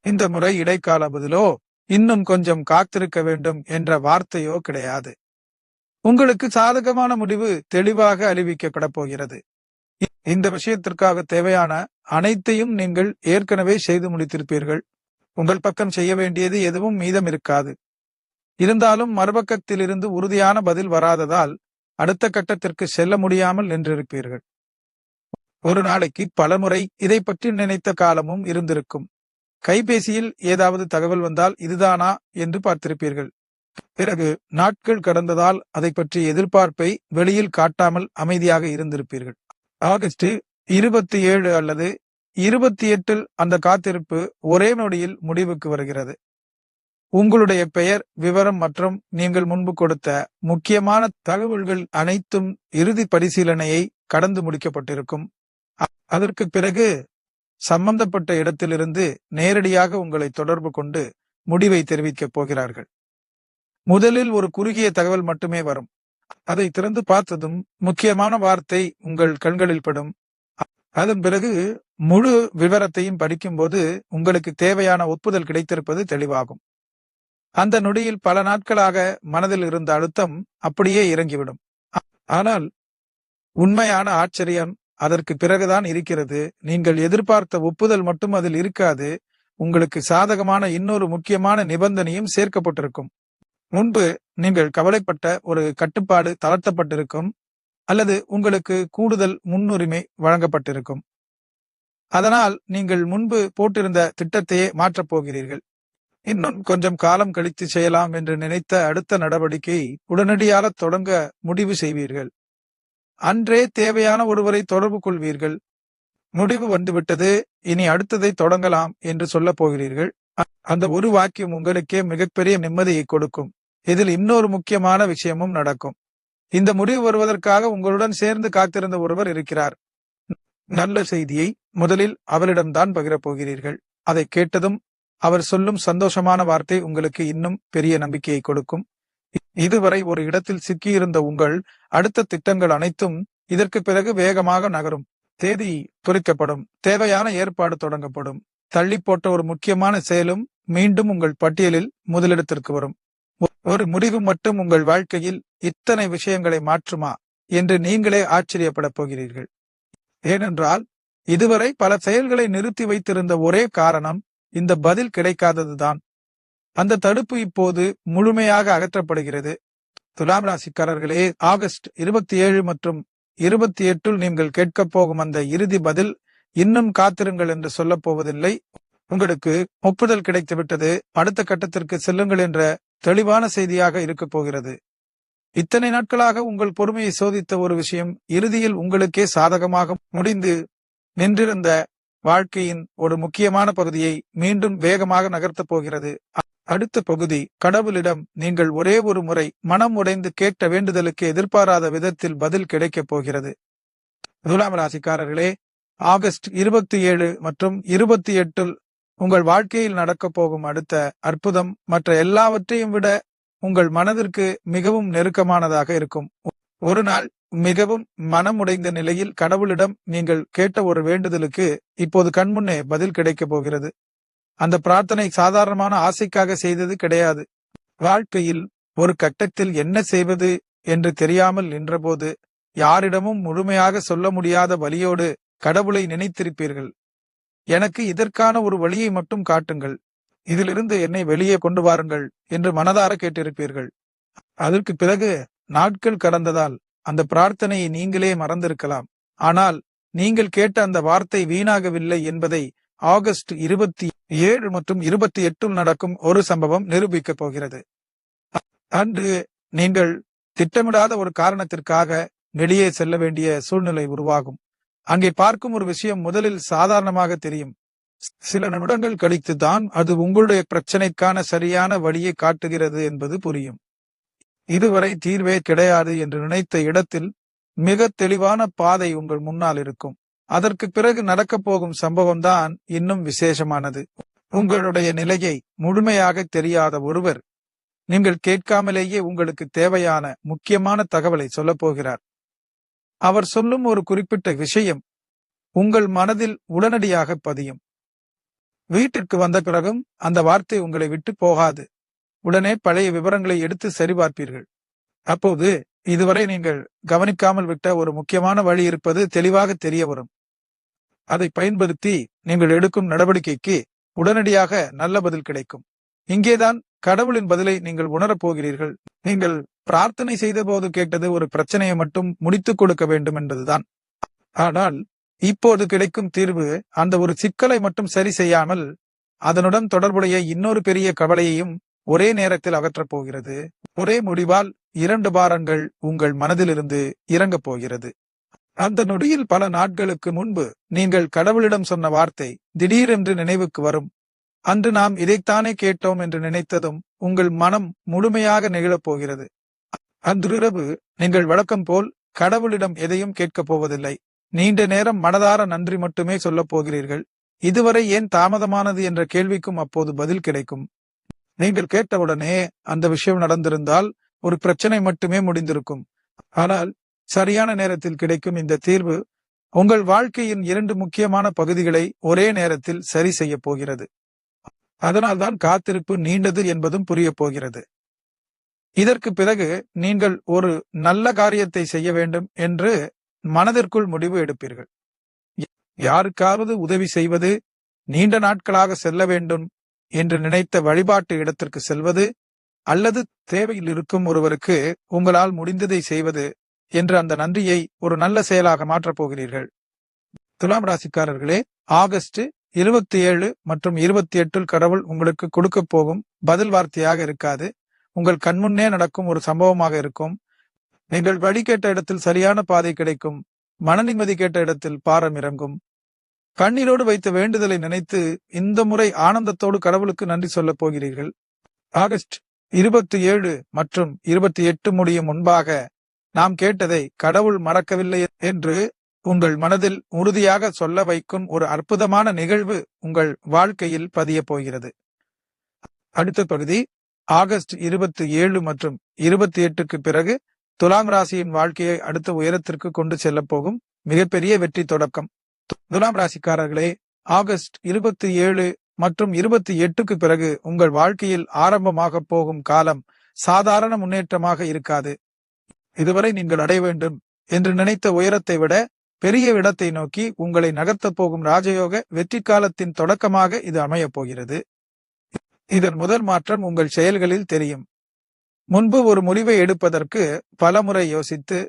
இந்த முறை இடைக்கால பதிலோ இன்னும் கொஞ்சம் காத்திருக்க வேண்டும் என்ற வார்த்தையோ கிடையாது. உங்களுக்கு சாதகமான முடிவு தெளிவாக அறிவிக்கப்பட போகிறது. இந்த விஷயத்திற்காக தேவையான அனைத்தையும் நீங்கள் ஏற்கனவே செய்து முடித்திருப்பீர்கள். உங்கள் பக்கம் செய்ய வேண்டியது எதுவும் மீதம் இருக்காது. இருந்தாலும் மறுபக்கத்திலிருந்து உறுதியான பதில் வராததால் அடுத்த கட்டத்திற்கு செல்ல முடியாமல் நின்றிருப்பீர்கள். ஒரு நாளைக்கு பலமுறை இதை பற்றி நினைத்த காலமும் இருந்திருக்கும். கைபேசியில் ஏதாவது தகவல் வந்தால் இதுதானா என்று பார்த்திருப்பீர்கள். பிறகு நாட்கள் கடந்ததால் அதை பற்றிய எதிர்பார்ப்பை வெளியில் காட்டாமல் அமைதியாக இருந்திருப்பீர்கள். ஆகஸ்ட் 27 அல்லது 28 அந்த காத்திருப்பு ஒரே நொடியில் முடிவுக்கு வருகிறது. உங்களுடைய பெயர், விவரம் மற்றும் நீங்கள் முன்பு கொடுத்த முக்கியமான தகவல்கள் அனைத்தும் இறுதி பரிசீலனையை கடந்து முடிக்கப்பட்டிருக்கும். அதற்கு பிறகு சம்பந்தப்பட்ட இடத்திலிருந்து நேரடியாக உங்களை தொடர்பு கொண்டு முடிவை தெரிவிக்கப் போகிறார்கள். முதலில் ஒரு குறுகிய தகவல் மட்டுமே வரும். அதை திறந்து பார்த்ததும் முக்கியமான வார்த்தை உங்கள் கண்களில் படும். அதன் பிறகு முழு விவரத்தையும் படிக்கும்போது உங்களுக்கு தேவையான ஒப்புதல் கிடைத்திருப்பது தெளிவாகும். அந்த நொடியில் பல நாட்களாக மனதில் இருந்த அழுத்தம் அப்படியே இறங்கிவிடும். ஆனால் உண்மையான ஆச்சரியம் அதற்கு பிறகுதான் இருக்கிறது. நீங்கள் எதிர்பார்த்த ஒப்புதல் மட்டும் அதில் இருக்காது. உங்களுக்கு சாதகமான இன்னொரு முக்கியமான நிபந்தனையும் சேர்க்கப்பட்டிருக்கும். முன்பு நீங்கள் கவலைப்பட்ட ஒரு கட்டுப்பாடு தளர்த்தப்பட்டிருக்கும் அல்லது உங்களுக்கு கூடுதல் முன்னுரிமை வழங்கப்பட்டிருக்கும். அதனால் நீங்கள் முன்பு போட்டிருந்த திட்டத்தையே மாற்றப் போகிறீர்கள். இன்னும் கொஞ்சம் காலம் கழித்து செய்யலாம் என்று நினைத்த அடுத்த நடவடிக்கை உடனடியாக தொடங்க முடிவு செய்வீர்கள். அன்றே தேவையான ஒருவரை தொடர்பு கொள்வீர்கள். முடிவு வந்துவிட்டது, இனி அடுத்ததை தொடங்கலாம் என்று சொல்ல போகிறீர்கள். அந்த ஒரு வாக்கியம் உங்களுக்கே மிகப்பெரிய நிம்மதியை கொடுக்கும். இதில் இன்னொரு முக்கியமான விஷயமும் நடக்கும். இந்த முடிவு வருவதற்காக உங்களுடன் சேர்ந்து காத்திருந்த ஒருவர் இருக்கிறார். நல்ல செய்தியை முதலில் அவரிடம்தான் பகிரப் போகிறீர்கள். அதை கேட்டதும் அவர் சொல்லும் சந்தோஷமான வார்த்தை உங்களுக்கு இன்னும் பெரிய நம்பிக்கையை கொடுக்கும். இதுவரை ஒரு இடத்தில் சிக்கியிருந்த உங்கள் அடுத்த திட்டங்கள் அனைத்தும் இதற்கு பிறகு வேகமாக நகரும். தேதி குறிக்கப்படும், தேவையான ஏற்பாடு தொடங்கப்படும். தள்ளி போட்ட ஒரு முக்கியமான செயலும் மீண்டும் உங்கள் பட்டியலில் முதலிடத்திற்கு வரும். ஒரு முடிவு மட்டும் உங்கள் வாழ்க்கையில் இத்தனை விஷயங்களை மாற்றுமா என்று நீங்களே ஆச்சரியப்பட போகிறீர்கள். ஏனென்றால் இதுவரை பல செயல்களை நிறுத்தி வைத்திருந்த ஒரே காரணம் இந்த பதில் கிடைக்காததுதான். அந்த தடுப்பு இப்போது முழுமையாக அகற்றப்படுகிறது. துலாம் ராசிக்காரர்களே, ஆகஸ்ட் 27 மற்றும் 28 நீங்கள் கேட்கப் போகும் அந்த இறுதி பதில் இன்னும் காத்திருங்கள் என்று சொல்லப் போவதில்லை. உங்களுக்கு ஒப்புதல் கிடைத்துவிட்டது, அடுத்த கட்டத்திற்கு செல்லுங்கள் என்ற தெளிவான செய்தியாக இருக்கப் போகிறது. இத்தனை நாட்களாக உங்கள் பொறுமையை சோதித்த ஒரு விஷயம் இறுதியில் உங்களுக்கே சாதகமாக முடிந்து நின்றிருந்த வாழ்க்கையின் ஒரு முக்கியமான பகுதியை மீண்டும் வேகமாக நகர்த்தப் போகிறது. அடுத்த பகுதி, கடவுளிடம் நீங்கள் ஒரே ஒரு முறை மனம் உடைந்து கேட்ட வேண்டுதலுக்கு எதிர்பாராத விதத்தில் பதில் கிடைக்கப் போகிறது. துலாம் ராசிக்காரர்களே, ஆகஸ்ட் 27 மற்றும் 28 உங்கள் வாழ்க்கையில் நடக்கப் போகும் அடுத்த அற்புதம் மற்ற எல்லாவற்றையும் விட உங்கள் மனதிற்கு மிகவும் நெருக்கமானதாக இருக்கும். ஒரு நாள் மிகவும் மனம் உடைந்த நிலையில் கடவுளிடம் நீங்கள் கேட்ட ஒரு வேண்டுதலுக்கு இப்போது கண்முன்னே பதில் கிடைக்கப் போகிறது. அந்த பிரார்த்தனை சாதாரணமான ஆசைக்காக செய்தது கிடையாது. வாழ்க்கையில் ஒரு கட்டத்தில் என்ன செய்வது என்று தெரியாமல் நின்றபோது யாரிடமும் முழுமையாக சொல்ல முடியாத வலியோடு கடவுளை நினைத்திருப்பீர்கள். எனக்கு இதற்கான ஒரு வழியை மட்டும் காட்டுங்கள், இதிலிருந்து என்னை வெளியே கொண்டு வாருங்கள் என்று மனதார கேட்டிருப்பீர்கள். அதற்கு பிறகு நாட்கள் கடந்ததால் அந்த பிரார்த்தனையை நீங்களே மறந்திருக்கலாம். ஆனால் நீங்கள் கேட்ட அந்த வார்த்தை வீணாகவில்லை என்பதை ஆகஸ்ட் 27 மற்றும் 28 நடக்கும் ஒரு சம்பவம் நிரூபிக்கப் போகிறது. அன்று நீங்கள் திட்டமிடாத ஒரு காரணத்திற்காக வெளியே செல்ல வேண்டிய சூழ்நிலை உருவாகும். அங்கே பார்க்கும் ஒரு விஷயம் முதலில் சாதாரணமாக தெரியும். சில நிமிடங்கள் கழித்துதான் அது உங்களுடைய பிரச்சனைக்கான சரியான வழியை காட்டுகிறது என்பது புரியும். இதுவரை தீர்வே கிடையாது என்று நினைத்த இடத்தில் மிக தெளிவான பாதை உங்கள் முன்னால் இருக்கும். அதற்கு பிறகு நடக்கப் போகும் சம்பவம்தான் இன்னும் விசேஷமானது. உங்களுடைய நிலையை முழுமையாக தெரியாத ஒருவர் நீங்கள் கேட்காமலேயே உங்களுக்கு தேவையான முக்கியமான தகவலை சொல்லப் போகிறார். அவர் சொல்லும் ஒரு குறிப்பிட்ட விஷயம் உங்கள் மனதில் உடனடியாக பதியும். வீட்டிற்கு வந்த பிறகும் அந்த வார்த்தை உங்களை விட்டு போகாது. உடனே பழைய விவரங்களை எடுத்து சரிபார்ப்பீர்கள். அப்போது இதுவரை நீங்கள் கவனிக்காமல் விட்ட ஒரு முக்கியமான வழி இருப்பது தெளிவாக தெரிய வரும். அதை பயன்படுத்தி நீங்கள் எடுக்கும் நடவடிக்கைக்கு உடனடியாக நல்ல பதில் கிடைக்கும். இங்கேதான் கடவுளின் பதிலை நீங்கள் உணரப் போகிறீர்கள். நீங்கள் பிரார்த்தனை செய்த போது கேட்டது ஒரு பிரச்சனையை மட்டும் முடித்துக் கொடுக்க வேண்டும் என்பதுதான். ஆனால் இப்போது கிடைக்கும் தீர்வு அந்த ஒரு சிக்கலை மட்டும் சரி செய்யாமல் அதனுடன் தொடர்புடைய இன்னொரு பெரிய கவலையையும் ஒரே நேரத்தில் அகற்றப் போகிறது. ஒரே முடிவால் 2 பாரங்கள் உங்கள் மனதிலிருந்து இறங்கப் போகிறது. அந்த நொடியில் பல நாட்களுக்கு முன்பு நீங்கள் கடவுளிடம் சொன்ன வார்த்தை திடீரென்று நினைவுக்கு வரும். அன்று நாம் இதைத்தானே கேட்டோம் என்று நினைத்ததும் உங்கள் மனம் முழுமையாக நெகிழப் போகிறது. அன்றிரவு நீங்கள் வழக்கம் போல் கடவுளிடம் எதையும் கேட்கப் போவதில்லை. நீண்ட நேரம் மனதார நன்றி மட்டுமே சொல்லப் போகிறீர்கள். இதுவரை ஏன் தாமதமானது என்ற கேள்விக்கும் அப்போது பதில் கிடைக்கும். நீங்கள் கேட்டவுடனே அந்த விஷயம் நடந்திருந்தால் ஒரு பிரச்சனை மட்டுமே முடிந்திருக்கும். ஆனால் சரியான நேரத்தில் கிடைக்கும் இந்த தீர்வு உங்கள் வாழ்க்கையின் 2 முக்கியமான பகுதிகளை ஒரே நேரத்தில் சரி செய்ய போகிறது. அதனால்தான் காத்திருப்பு நீண்டது என்பதும் புரிய போகிறது. இதற்கு பிறகு நீங்கள் ஒரு நல்ல காரியத்தை செய்ய வேண்டும் என்று மனதிற்குள் முடிவு எடுப்பீர்கள். யாருக்காவது உதவி செய்வது, நீண்ட நாட்களாக செல்ல வேண்டும் என்று நினைத்த வழிபாட்டு இடத்திற்கு செல்வது, அல்லது தேவையில் இருக்கும் ஒருவருக்கு உங்களால் முடிந்ததை செய்வது என்று அந்த நன்றியை ஒரு நல்ல செயலாக மாற்றப் போகிறீர்கள். துலாம் ராசிக்காரர்களே, ஆகஸ்ட் 27 மற்றும் 28 கடவுள் உங்களுக்கு கொடுக்க போகும் பதில் வார்த்தையாக இருக்காது. உங்கள் கண்முன்னே நடக்கும் ஒரு சம்பவமாக இருக்கும். நீங்கள் வழி கேட்ட இடத்தில் சரியான பாதை கிடைக்கும். மன நிம்மதி கேட்ட இடத்தில் பாரம் இறங்கும். கண்ணீரோடு வைத்த வேண்டுதலை நினைத்து இந்த முறை ஆனந்தத்தோடு கடவுளுக்கு நன்றி சொல்லப் போகிறீர்கள். ஆகஸ்ட் 27 மற்றும் 28 முடியும் முன்பாக நாம் கேட்டதை கடவுள் மறக்கவில்லை என்று உங்கள் மனதில் உறுதியாக சொல்ல வைக்கும் ஒரு அற்புதமான நிகழ்வு உங்கள் வாழ்க்கையில் பதிய போகிறது. அடுத்த பகுதி ஆகஸ்ட் 27 மற்றும் 28க்கு பிறகு துலாம் ராசியின் வாழ்க்கையை அடுத்த உயரத்திற்கு கொண்டு செல்ல போகும் மிகப்பெரிய வெற்றி தொடக்கம். துலாம் ராசிக்காரர்களே, ஆகஸ்ட் 27 மற்றும் 28க்கு பிறகு உங்கள் வாழ்க்கையில் ஆரம்பமாக போகும் காலம் சாதாரண முன்னேற்றமாக இருக்காது. இதுவரை நீங்கள் அடைய வேண்டும் என்று நினைத்த உயரத்தை விட பெரிய இடத்தை நோக்கி உங்களை நகர்த்தப் போகும் ராஜயோக வெற்றி காலத்தின் தொடக்கமாக இது அமையப் போகிறது. இதன் முதல் மாற்றம் உங்கள் செயல்களில் தெரியும். முன்பு ஒரு முடிவை எடுப்பதற்கு பலமுறை யோசித்து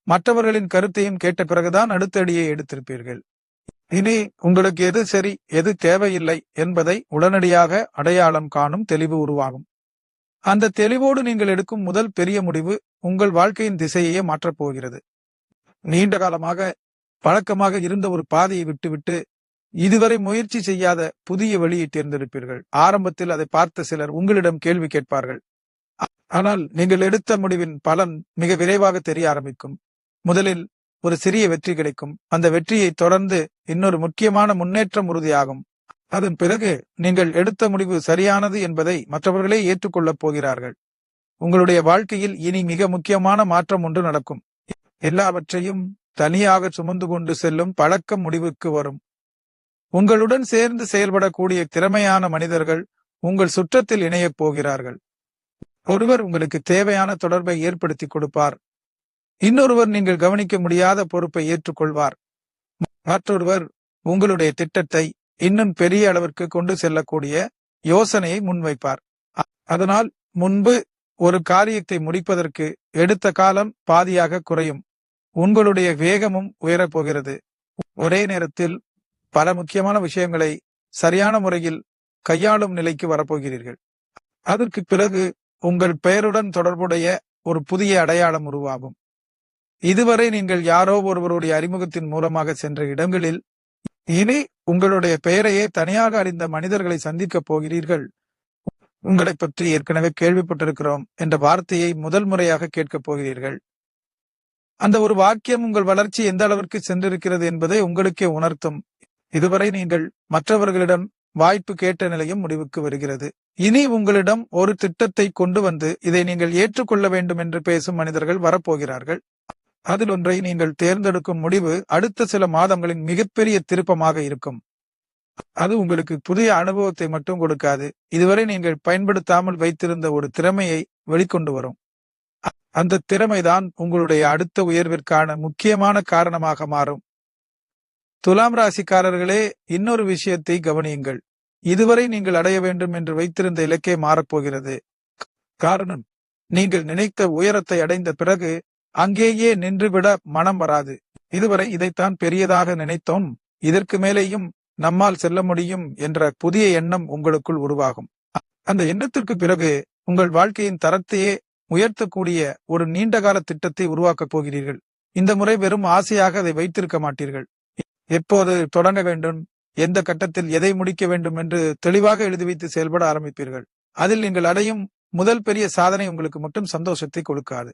மற்றவர்களின் கருத்தையும் கேட்ட பிறகுதான் அடுத்த அடியை எடுத்திருப்பீர்கள். இனி உங்களுக்கு எது சரி, எது தேவையில்லை என்பதை உடனடியாக அடையாளம் காணும் தெளிவு உருவாகும். அந்த தெளிவோடு நீங்கள் எடுக்கும் முதல் பெரிய முடிவு உங்கள் வாழ்க்கையின் திசையையே மாற்றப் போகிறது. நீண்ட காலமாக பழக்கமாக இருந்த ஒரு பாதையை விட்டுவிட்டு இதுவரை முயற்சி செய்யாத புதிய வழியை தேர்ந்தெடுப்பீர்கள். ஆரம்பத்தில் அதை பார்த்த சிலர் உங்களிடம் கேள்வி கேட்பார்கள். ஆனால் நீங்கள் எடுத்த முடிவின் பலன் மிக விரைவாக தெரிய ஆரம்பிக்கும். முதலில் ஒரு சிறிய வெற்றி கிடைக்கும். அந்த வெற்றியை தொடர்ந்து இன்னொரு முக்கியமான முன்னேற்றம் உறுதியாகும். அதன் பிறகு நீங்கள் எடுத்த முடிவு சரியானது என்பதை மற்றவர்களே ஏற்றுக்கொள்ளப் போகிறார்கள். உங்களுடைய வாழ்க்கையில் இனி மிக முக்கியமான மாற்றம் ஒன்று நடக்கும். எல்லாவற்றையும் தனியாக சுமந்து கொண்டு செல்லும் பழக்கம் முடிவுக்கு வரும். உங்களுடன் சேர்ந்து செயல்படக்கூடிய திறமையான மனிதர்கள் உங்கள் சுற்றத்தில் இணையப் போகிறார்கள். ஒருவர் உங்களுக்கு தேவையான தொடர்பை ஏற்படுத்தி கொடுப்பார். இன்னொருவர் நீங்கள் கவனிக்க முடியாத பொறுப்பை ஏற்றுக்கொள்வார். மற்றொருவர் உங்களுடைய திட்டத்தை இன்னும் பெரிய அளவிற்கு கொண்டு செல்லக்கூடிய யோசனையை முன்வைப்பார். அதனால் முன்பு ஒரு காரியத்தை முடிப்பதற்கு எடுத்த காலம் பாதியாக குறையும். உங்களுடைய வேகமும் உயரப்போகிறது. ஒரே நேரத்தில் பல முக்கியமான விஷயங்களை சரியான முறையில் கையாளும் நிலைக்கு வரப்போகிறீர்கள். அதற்கு பிறகு உங்கள் பெயருடன் தொடர்புடைய ஒரு புதிய அடையாளம் உருவாகும். இதுவரை நீங்கள் யாரோ ஒருவருடைய அறிமுகத்தின் மூலமாக சென்ற இடங்களில் இனி உங்களுடைய பெயரையே தனியாக அறிந்த மனிதர்களை சந்திக்கப் போகிறீர்கள். உங்களை பற்றி ஏற்கனவே கேள்விப்பட்டிருக்கிறோம் என்ற வார்த்தையை முதல் முறையாக கேட்கப் போகிறீர்கள். அந்த ஒரு வாக்கியம் உங்கள் வளர்ச்சி எந்த அளவிற்கு சென்றிருக்கிறது என்பதை உங்களுக்கே உணர்த்தும். இதுவரை நீங்கள் மற்றவர்களிடம் வாய்ப்பு கேட்ட நிலையும் முடிவுக்கு வருகிறது. இனி உங்களிடம் ஒரு திட்டத்தை கொண்டு வந்து இதை நீங்கள் ஏற்றுக்கொள்ள வேண்டும் என்று பேசும் மனிதர்கள் வரப்போகிறார்கள். அதில் ஒன்றை நீங்கள் தேர்ந்தெடுக்கும் முடிவு அடுத்த சில மாதங்களின் மிகப்பெரிய திருப்பமாக இருக்கும். அது உங்களுக்கு புதிய அனுபவத்தை மட்டும் கொடுக்காது, இதுவரை நீங்கள் பயன்படுத்தாமல் வைத்திருந்த ஒரு திறமையை வெளிக்கொண்டு வரும். அந்த திறமைதான் உங்களுடைய அடுத்த உயர்விற்கான முக்கியமான காரணமாக மாறும். துலாம் ராசிக்காரர்களே, இன்னொரு விஷயத்தை கவனியுங்கள். இதுவரை நீங்கள் அடைய வேண்டும் என்று வைத்திருந்த இலக்கே மாறப்போகிறது. காரணம், நீங்கள் நினைத்த உயரத்தை அடைந்த பிறகு அங்கேயே நின்றுவிட மனம் வராது. இதுவரை இதைத்தான் பெரியதாக நினைத்தோம், இதற்கு மேலேயும் நம்மால் செல்ல முடியும் என்ற புதிய எண்ணம் உங்களுக்குள் உருவாகும். அந்த எண்ணத்திற்கு பிறகு உங்கள் வாழ்க்கையின் தரத்தையே உயர்த்தக்கூடிய ஒரு நீண்டகால திட்டத்தை உருவாக்கப் போகிறீர்கள். இந்த முறை வெறும் ஆசையாக அதை வைத்திருக்க மாட்டீர்கள். எப்போது தொடங்க வேண்டும், எந்த கட்டத்தில் எதை முடிக்க வேண்டும் என்று தெளிவாக எழுதி வைத்து செயல்பட ஆரம்பிப்பீர்கள். அதில் நீங்கள் அடையும் முதல் பெரிய சாதனை உங்களுக்கு மட்டும் சந்தோஷத்தை கொடுக்காது,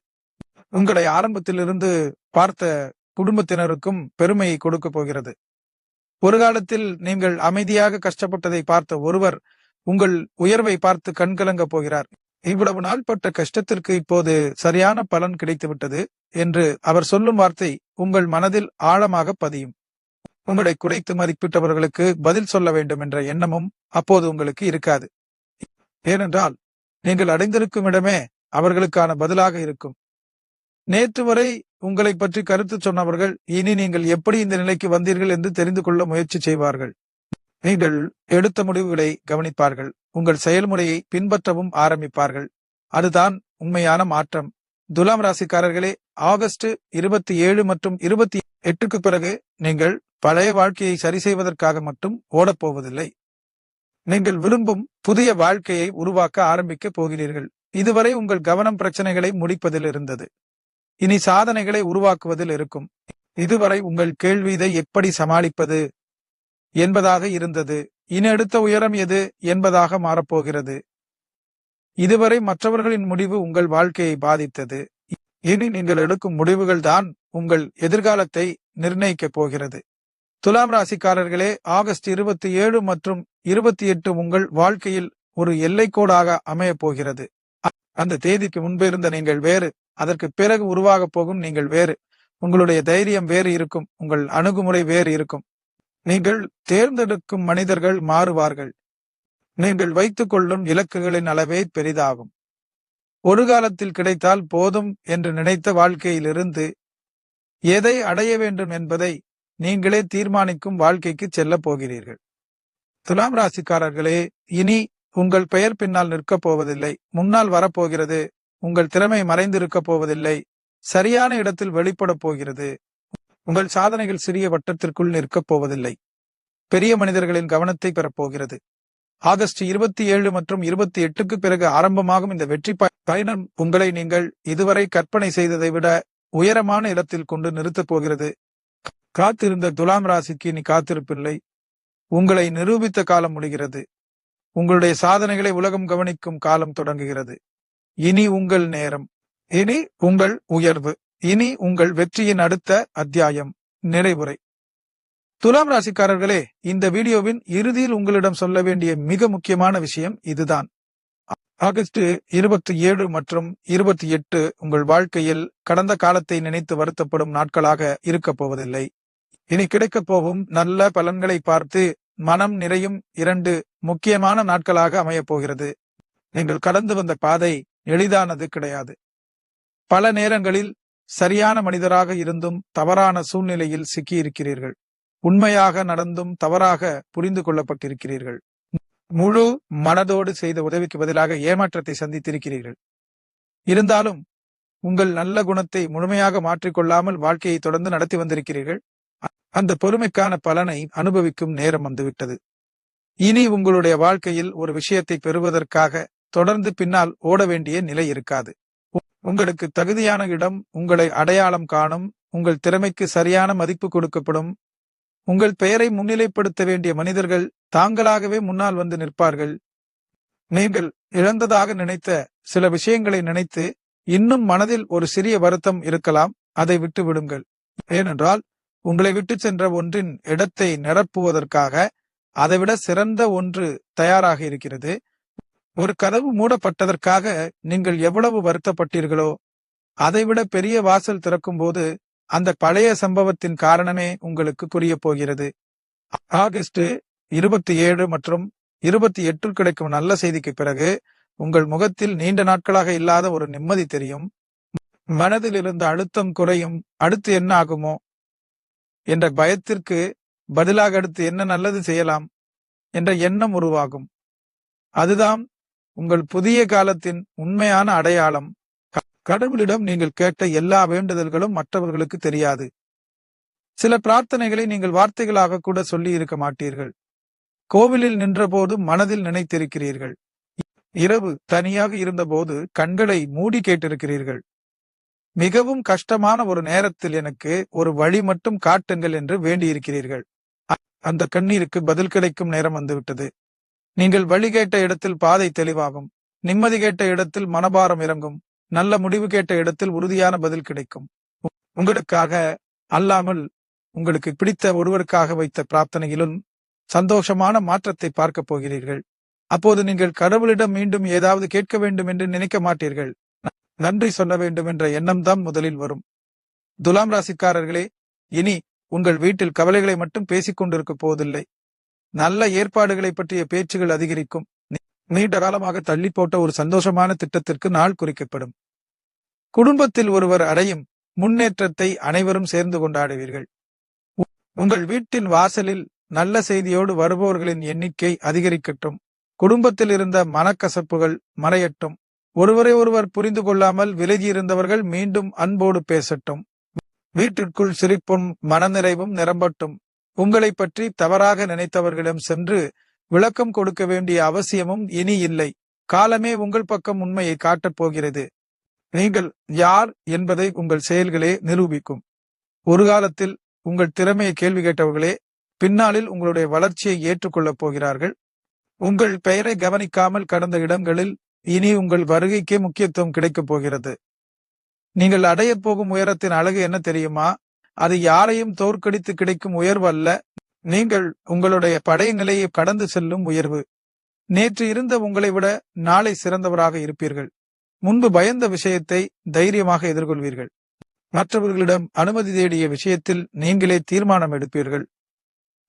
உங்களை ஆரம்பத்திலிருந்து பார்த்த குடும்பத்தினருக்கும் பெருமையை கொடுக்க போகிறது. ஒரு காலத்தில் நீங்கள் அமைதியாக கஷ்டப்பட்டதை பார்த்த ஒருவர் உங்கள் உயர்வை பார்த்து கண்கலங்க போகிறார். இவ்வளவு நாள் பட்ட கஷ்டத்திற்கு இப்போது சரியான பலன் கிடைத்துவிட்டது என்று அவர் சொல்லும் வார்த்தை உங்கள் மனதில் ஆழமாக பதியும். உங்களை குறைத்து மதிப்பிட்டவர்களுக்கு பதில் சொல்ல வேண்டும் என்ற எண்ணமும் அப்போது உங்களுக்கு இருக்காது. ஏனென்றால் நீங்கள் அடைந்திருக்கும் இடமே அவர்களுக்கான பதிலாக இருக்கும். நேற்று வரை உங்களை பற்றி கருத்து சொன்னவர்கள் இனி நீங்கள் எப்படி இந்த நிலைக்கு வந்தீர்கள் என்று தெரிந்து கொள்ள முயற்சி செய்வார்கள். நீங்கள் எடுத்த முடிவுகளை கவனிப்பார்கள், உங்கள் செயல்முறையை பின்பற்றவும் ஆரம்பிப்பார்கள். அதுதான் உண்மையான மாற்றம். துலாம் ராசிக்காரர்களே, ஆகஸ்ட் 27 மற்றும் 28க்கு பிறகு நீங்கள் பழைய வாழ்க்கையை சரி செய்வதற்காக மட்டும் ஓடப்போவதில்லை. நீங்கள் விரும்பும் புதிய வாழ்க்கையை உருவாக்க ஆரம்பிக்க போகிறீர்கள். இதுவரை உங்கள் கவனம் பிரச்சனைகளை முடிப்பதில் இருந்தது, இனி சாதனைகளை உருவாக்குவதில் இருக்கும். இதுவரை உங்கள் கேள்வி இதை எப்படி சமாளிப்பது என்பதாக இருந்தது, இனி அடுத்த உயரம் எது என்பதாக மாறப்போகிறது. இதுவரை மற்றவர்களின் முடிவு உங்கள் வாழ்க்கையை பாதித்தது, இனி நீங்கள் எடுக்கும் முடிவுகள் தான் உங்கள் எதிர்காலத்தை நிர்ணயிக்கப் போகிறது. துலாம் ராசிக்காரர்களே, ஆகஸ்ட் 27 மற்றும் 28 உங்கள் வாழ்க்கையில் ஒரு எல்லைக்கோடாக அமையப் போகிறது. அந்த தேதிக்கு முன்பு இருந்த நீங்கள் வேறு, அதற்கு பிறகு உருவாக போகும் நீங்கள் வேறு. உங்களுடைய தைரியம் வேறு இருக்கும், உங்கள் அணுகுமுறை வேறு இருக்கும். நீங்கள் தேர்ந்தெடுக்கும் மனிதர்கள் மாறுவார்கள். நீங்கள் வைத்துக் கொள்ளும் இலக்குகளின் அளவே பெரிதாகும். ஒரு காலத்தில் கிடைத்தால் போதும் என்று நினைத்த வாழ்க்கையிலிருந்து எதை அடைய வேண்டும் என்பதை நீங்களே தீர்மானிக்கும் வாழ்க்கைக்கு செல்ல போகிறீர்கள். துலாம் ராசிக்காரர்களே, இனி உங்கள் பெயர் பின்னால் நிற்கப் போவதில்லை, முன்னால் வரப்போகிறது. உங்கள் திறமை மறைந்திருக்க போவதில்லை, சரியான இடத்தில் வெளிப்பட போகிறது. உங்கள் சாதனைகள் சிறிய வட்டத்திற்குள் நிற்கப் போவதில்லை, பெரிய மனிதர்களின் கவனத்தை பெறப்போகிறது. ஆகஸ்ட் 27 மற்றும் 28க்கு பிறகு ஆரம்பமாகும் இந்த வெற்றி பயணம் உங்களை நீங்கள் இதுவரை கற்பனை செய்ததை விட உயரமான இடத்தில் கொண்டு நிறுத்தப் போகிறது. காத்திருந்த துலாம் ராசிக்கு இனி காத்திருப்பில்லை, உங்களை நிரூபித்த காலம் முடிகிறது. உங்களுடைய சாதனைகளை உலகம் கவனிக்கும் காலம் தொடங்குகிறது. இனி உங்கள் நேரம், இனி உங்கள் உயர்வு, இனி உங்கள் வெற்றியின் அடுத்த அத்தியாயம் நிறைவுரை. துலாம் ராசிக்காரர்களே, இந்த வீடியோவின் இறுதியில் உங்களிடம் சொல்ல வேண்டிய மிக முக்கியமான விஷயம் இதுதான். ஆகஸ்ட் 27 மற்றும் 28 உங்கள் வாழ்க்கையில் கடந்த காலத்தை நினைத்து வருத்தப்படும் நாட்களாக இருக்கப் போவதில்லை. இனி கிடைக்கப் போகும் நல்ல பலன்களை பார்த்து மனம் நிறையும் 2 முக்கியமான நாட்களாக அமையப் போகிறது. நீங்கள் கடந்து வந்த பாதை எளிதானது கிடையாது. பல நேரங்களில் சரியான மனிதராக இருந்தும் தவறான சூழ்நிலையில் சிக்கியிருக்கிறீர்கள். உண்மையாக நடந்தும் தவறாக புரிந்து கொள்ளப்பட்டிருக்கிறீர்கள். முழு மனதோடு செய்த உதவிக்கு பதிலாக ஏமாற்றத்தை சந்தித்திருக்கிறீர்கள். இருந்தாலும் உங்கள் நல்ல குணத்தை முழுமையாக மாற்றிக்கொள்ளாமல் வாழ்க்கையை தொடர்ந்து நடத்தி வந்திருக்கிறீர்கள். அந்த பொறுமைக்கான பலனை அனுபவிக்கும் நேரம் வந்துவிட்டது. இனி உங்களுடைய வாழ்க்கையில் ஒரு விஷயத்தை பெறுவதற்காக தொடர்ந்து பின்னால் ஓட வேண்டிய நிலை இருக்காது. உங்களுக்கு தகுதியான இடம் உங்களை அடையாளம் காணும். உங்கள் திறமைக்கு சரியான மதிப்பு கொடுக்கப்படும். உங்கள் பெயரை முன்னிலைப்படுத்த வேண்டிய மனிதர்கள் தாங்களாகவே முன்னால் வந்து நிற்பார்கள். நீங்கள் இழந்ததாக நினைத்த சில விஷயங்களை நினைத்து இன்னும் மனதில் ஒரு சிறிய வருத்தம் இருக்கலாம். அதை விட்டு விடுங்கள். ஏனென்றால் உங்களை விட்டு சென்ற ஒன்றின் இடத்தை நிரப்புவதற்காக அதைவிட சிறந்த ஒன்று தயாராக இருக்கிறது. ஒரு கதவு மூடப்பட்டதற்காக நீங்கள் எவ்வளவு வருத்தப்பட்டீர்களோ அதைவிட பெரிய வாசல் திறக்கும் போது அந்த பழைய சம்பவத்தின் காரணமே உங்களுக்கு புரிய போகிறது. ஆகஸ்ட் 27 மற்றும் 28 கிடைக்கும் நல்ல செய்திக்கு பிறகு உங்கள் முகத்தில் நீண்ட நாட்களாக இல்லாத ஒரு நிம்மதி தெரியும். மனதில் இருந்த அழுத்தம் குறையும். அடுத்து என்ன ஆகுமோ என்ற பயத்திற்கு பதிலாக அடுத்து என்ன நல்லது செய்யலாம் என்ற எண்ணம் உருவாகும். அதுதான் உங்கள் புதிய காலத்தின் உண்மையான அடையாளம். கடவுளிடம் நீங்கள் கேட்ட எல்லா வேண்டுதல்களும் மற்றவர்களுக்கு தெரியாது. சில பிரார்த்தனைகளை நீங்கள் வார்த்தைகளாக கூட சொல்லி இருக்க மாட்டீர்கள். கோவிலில் நின்றபோது மனதில் நினைத்திருக்கிறீர்கள். இரவு தனியாக இருந்தபோது கண்களை மூடி கேட்டிருக்கிறீர்கள். மிகவும் கஷ்டமான ஒரு நேரத்தில் எனக்கு ஒரு வழி மட்டும் காட்டுங்கள் என்று வேண்டியிருக்கிறீர்கள். அந்த கண்ணீருக்கு பதில் கிடைக்கும் நேரம் வந்துவிட்டது. நீங்கள் வழி கேட்ட இடத்தில் பாதை தெளிவாகும். நிம்மதி கேட்ட இடத்தில் மனபாரம் இறங்கும். நல்ல முடிவு கேட்ட இடத்தில் உறுதியான பதில் கிடைக்கும். உங்களுக்காக அல்லாமல் உங்களுக்கு பிடித்த ஒருவருக்காக வைத்த பிரார்த்தனையிலும் சந்தோஷமான மாற்றத்தை பார்க்க போகிறீர்கள். அப்போது நீங்கள் கடவுளிடம் மீண்டும் ஏதாவது கேட்க வேண்டும் என்று நினைக்க மாட்டீர்கள். நன்றி சொல்ல வேண்டும் என்ற எண்ணம் தான் முதலில் வரும். துலாம் ராசிக்காரர்களே, இனி உங்கள் வீட்டில் கவலைகளை மட்டும் பேசிக் கொண்டிருக்க போவதில்லை. நல்ல ஏற்பாடுகளை பற்றிய பேச்சுகள் அதிகரிக்கும். நீண்ட காலமாக தள்ளி போட்ட ஒரு சந்தோஷமான திட்டத்திற்கு நாள் குறிக்கப்படும். குடும்பத்தில் ஒருவர் அடையும் முன்னேற்றத்தை அனைவரும் சேர்ந்து கொண்டாடுவீர்கள். உங்கள் வீட்டின் வாசலில் நல்ல செய்தியோடு வருபவர்களின் எண்ணிக்கை அதிகரிக்கட்டும். குடும்பத்தில் இருந்த மனக்கசப்புகள் மறையட்டும். ஒருவரை ஒருவர் புரிந்து கொள்ளாமல் விலகியிருந்தவர்கள் மீண்டும் அன்போடு பேசட்டும். வீட்டிற்குள் சிரிப்பும் மனநிறைவும் நிரம்பட்டும். உங்களை பற்றி தவறாக நினைத்தவர்களிடம் சென்று விளக்கம் கொடுக்க வேண்டிய அவசியமும் இனி இல்லை. காலமே உங்கள் பக்கம் உண்மையை காட்டப் போகிறது. நீங்கள் யார் என்பதை உங்கள் செயல்களே நிரூபிக்கும். ஒரு காலத்தில் உங்கள் திறமையை கேள்வி கேட்டவர்களே பின்னாளில் உங்களுடைய வளர்ச்சியை ஏற்றுக்கொள்ளப் போகிறார்கள். உங்கள் பெயரை கவனிக்காமல் கடந்த இடங்களில் இனி உங்கள் வருகைக்கே முக்கியத்துவம் கிடைக்கப் போகிறது. நீங்கள் அடையப் போகும் உயரத்தின் அழகு என்ன தெரியுமா? அது யாரையும் தோற்கடித்து கிடைக்கும் உயர்வு அல்ல. நீங்கள் உங்களுடைய படை நிலையை கடந்து செல்லும் உயர்வு. நேற்று இருந்த உங்களை விட நாளை சிறந்தவராக இருப்பீர்கள். முன்பு பயந்த விஷயத்தை தைரியமாக எதிர்கொள்வீர்கள். மற்றவர்களிடம் அனுமதி தேடிய விஷயத்தில் நீங்களே தீர்மானம் எடுப்பீர்கள்.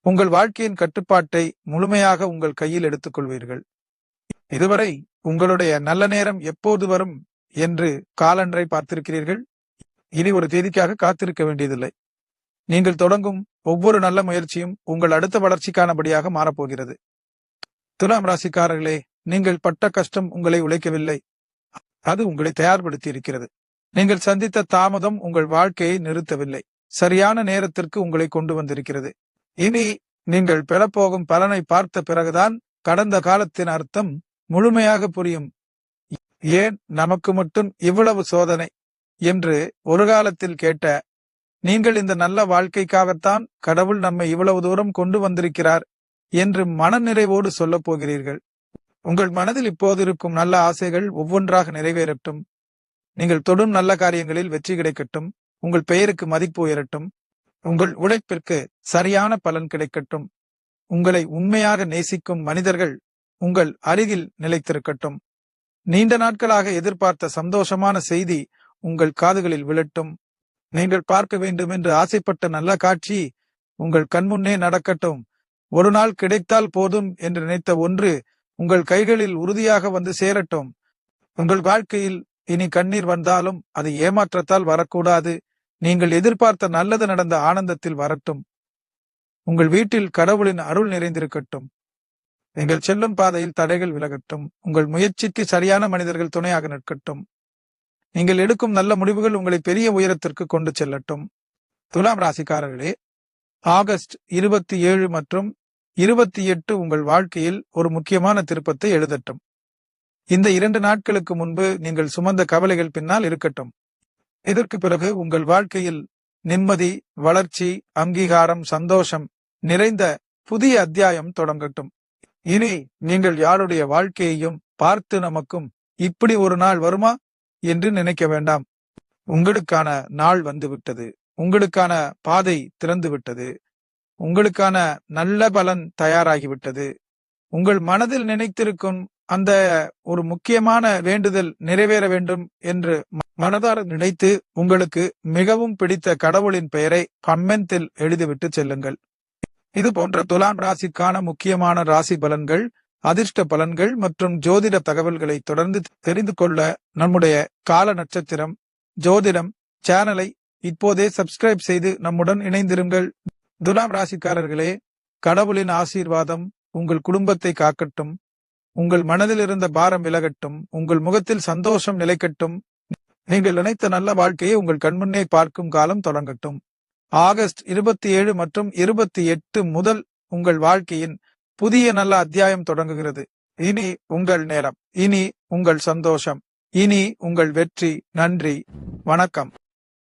உங்கள் வாழ்க்கையின் கட்டுப்பாட்டை முழுமையாக உங்கள் கையில் எடுத்துக்கொள்வீர்கள். இதுவரை உங்களுடைய நல்ல நேரம் எப்போது வரும் என்று காலண்டரை பார்த்திருக்கிறீர்கள். இனி ஒரு தேதிக்காக காத்திருக்க வேண்டியதில்லை. நீங்கள் தொடங்கும் ஒவ்வொரு நல்ல முயற்சியும் உங்கள் அடுத்த வளர்ச்சிக்கானபடியாக மாறப்போகிறது. துலாம் ராசிக்காரர்களே, நீங்கள் பட்ட கஷ்டம் உங்களை உழைக்கவில்லை. அது உங்களை தயார்படுத்தி இருக்கிறது. நீங்கள் சந்தித்த தாமதம் உங்கள் வாழ்க்கையை நிறுத்தவில்லை. சரியான நேரத்திற்கு உங்களை கொண்டு வந்திருக்கிறது. இனி நீங்கள் பெறப்போகும் பலனை பார்த்த பிறகுதான் கடந்த காலத்தின் அர்த்தம் முழுமையாக புரியும். ஏன் நமக்கு மட்டும் இவ்வளவு சோதனை என்று ஒரு காலத்தில் கேட்ட நீங்கள் இந்த நல்ல வாழ்க்கைக்காகத்தான் கடவுள் நம்மை இவ்வளவு தூரம் கொண்டு வந்திருக்கிறார் என்று மனநிறைவோடு சொல்லப் போகிறீர்கள். உங்கள் மனதில் இப்போது இருக்கும் நல்ல ஆசைகள் ஒவ்வொன்றாக நிறைவேறட்டும். நீங்கள் தொடும் நல்ல காரியங்களில் வெற்றி கிடைக்கட்டும். உங்கள் பெயருக்கு மதிப்பு உயரட்டும். உங்கள் உழைப்பிற்கு சரியான பலன் கிடைக்கட்டும். உங்களை உண்மையாக நேசிக்கும் மனிதர்கள் உங்கள் அருகில் நிலைத்திருக்கட்டும். நீண்ட நாட்களாக எதிர்பார்த்த சந்தோஷமான செய்தி உங்கள் காதுகளில் விழட்டும். நீங்கள் பார்க்க வேண்டும் என்று ஆசைப்பட்ட நல்ல காட்சி உங்கள் கண்முன்னே நடக்கட்டும். ஒரு நாள் கிடைத்தால் போதும் என்று நினைத்த ஒன்று உங்கள் கைகளில் உறுதியாக வந்து சேரட்டும். உங்கள் வாழ்க்கையில் இனி கண்ணீர் வந்தாலும் அது ஏமாற்றத்தால் வரக்கூடாது. நீங்கள் எதிர்பார்த்த நல்லது நடந்த ஆனந்தத்தில் வரட்டும். உங்கள் வீட்டில் கடவுளின் அருள் நிறைந்திருக்கட்டும். நீங்கள் செல்லும் பாதையில் தடைகள் விலகட்டும். உங்கள் முயற்சிக்கு சரியான மனிதர்கள் துணையாக நிற்கட்டும். நீங்கள் எடுக்கும் நல்ல முடிவுகள் உங்களை பெரிய உயரத்திற்கு கொண்டு செல்லட்டும். துலாம் ராசிக்காரர்களே, ஆகஸ்ட் 27 மற்றும் 28 உங்கள் வாழ்க்கையில் ஒரு முக்கியமான திருப்பத்தை எழுதட்டும். இந்த 2 நாட்களுக்கு முன்பு நீங்கள் சுமந்த கவலைகள் பின்னால் இருக்கட்டும். இதற்கு பிறகு உங்கள் வாழ்க்கையில் நிம்மதி, வளர்ச்சி, அங்கீகாரம், சந்தோஷம் நிறைந்த புதிய அத்தியாயம் தொடங்கட்டும். இனி நீங்கள் யாருடைய வாழ்க்கையையும் பார்த்து நமக்கும் இப்படி ஒரு நாள் வருமா என்று நினைக்க வேண்டாம். உங்களுக்கான நாள் வந்துவிட்டது. உங்களுக்கான பாதை திறந்துவிட்டது. உங்களுக்கான நல்ல பலன் தயாராகிவிட்டது. உங்கள் மனதில் நினைத்திருக்கும் அந்த ஒரு முக்கியமான வேண்டுதல் நிறைவேற வேண்டும் என்று மனதார நினைத்து உங்களுக்கு மிகவும் பிடித்த கடவுளின் பெயரை கமெண்டில் எழுதிவிட்டு செல்லுங்கள். இது போன்ற துலாம் ராசிக்கான முக்கியமான ராசி பலன்கள், அதிர்ஷ்ட பலன்கள் மற்றும் ஜோதிட தகவல்களை தொடர்ந்து தெரிந்து கொள்ள நம்முடைய கால நட்சத்திரம் ஜோதிடம் சேனலை இப்போதே சப்ஸ்கிரைப் செய்து நம்முடன் இணைந்திருங்கள். துலாம் ராசிக்காரர்களே, கடவுளின் ஆசீர்வாதம் உங்கள் குடும்பத்தை காக்கட்டும். உங்கள் மனதில் இருந்த பாரம் விலகட்டும். உங்கள் முகத்தில் சந்தோஷம் நிலைக்கட்டும். நீங்கள் நினைத்த நல்ல வாழ்க்கையை உங்கள் கண்முன்னே பார்க்கும் காலம் தொடங்கட்டும். ஆகஸ்ட் 27 மற்றும் 28 முதல் உங்கள் வாழ்க்கையின் புதிய நல்ல அத்தியாயம் தொடங்குகிறது. இனி உங்கள் நேரம், இனி உங்கள் சந்தோஷம், இனி உங்கள் வெற்றி. நன்றி, வணக்கம்.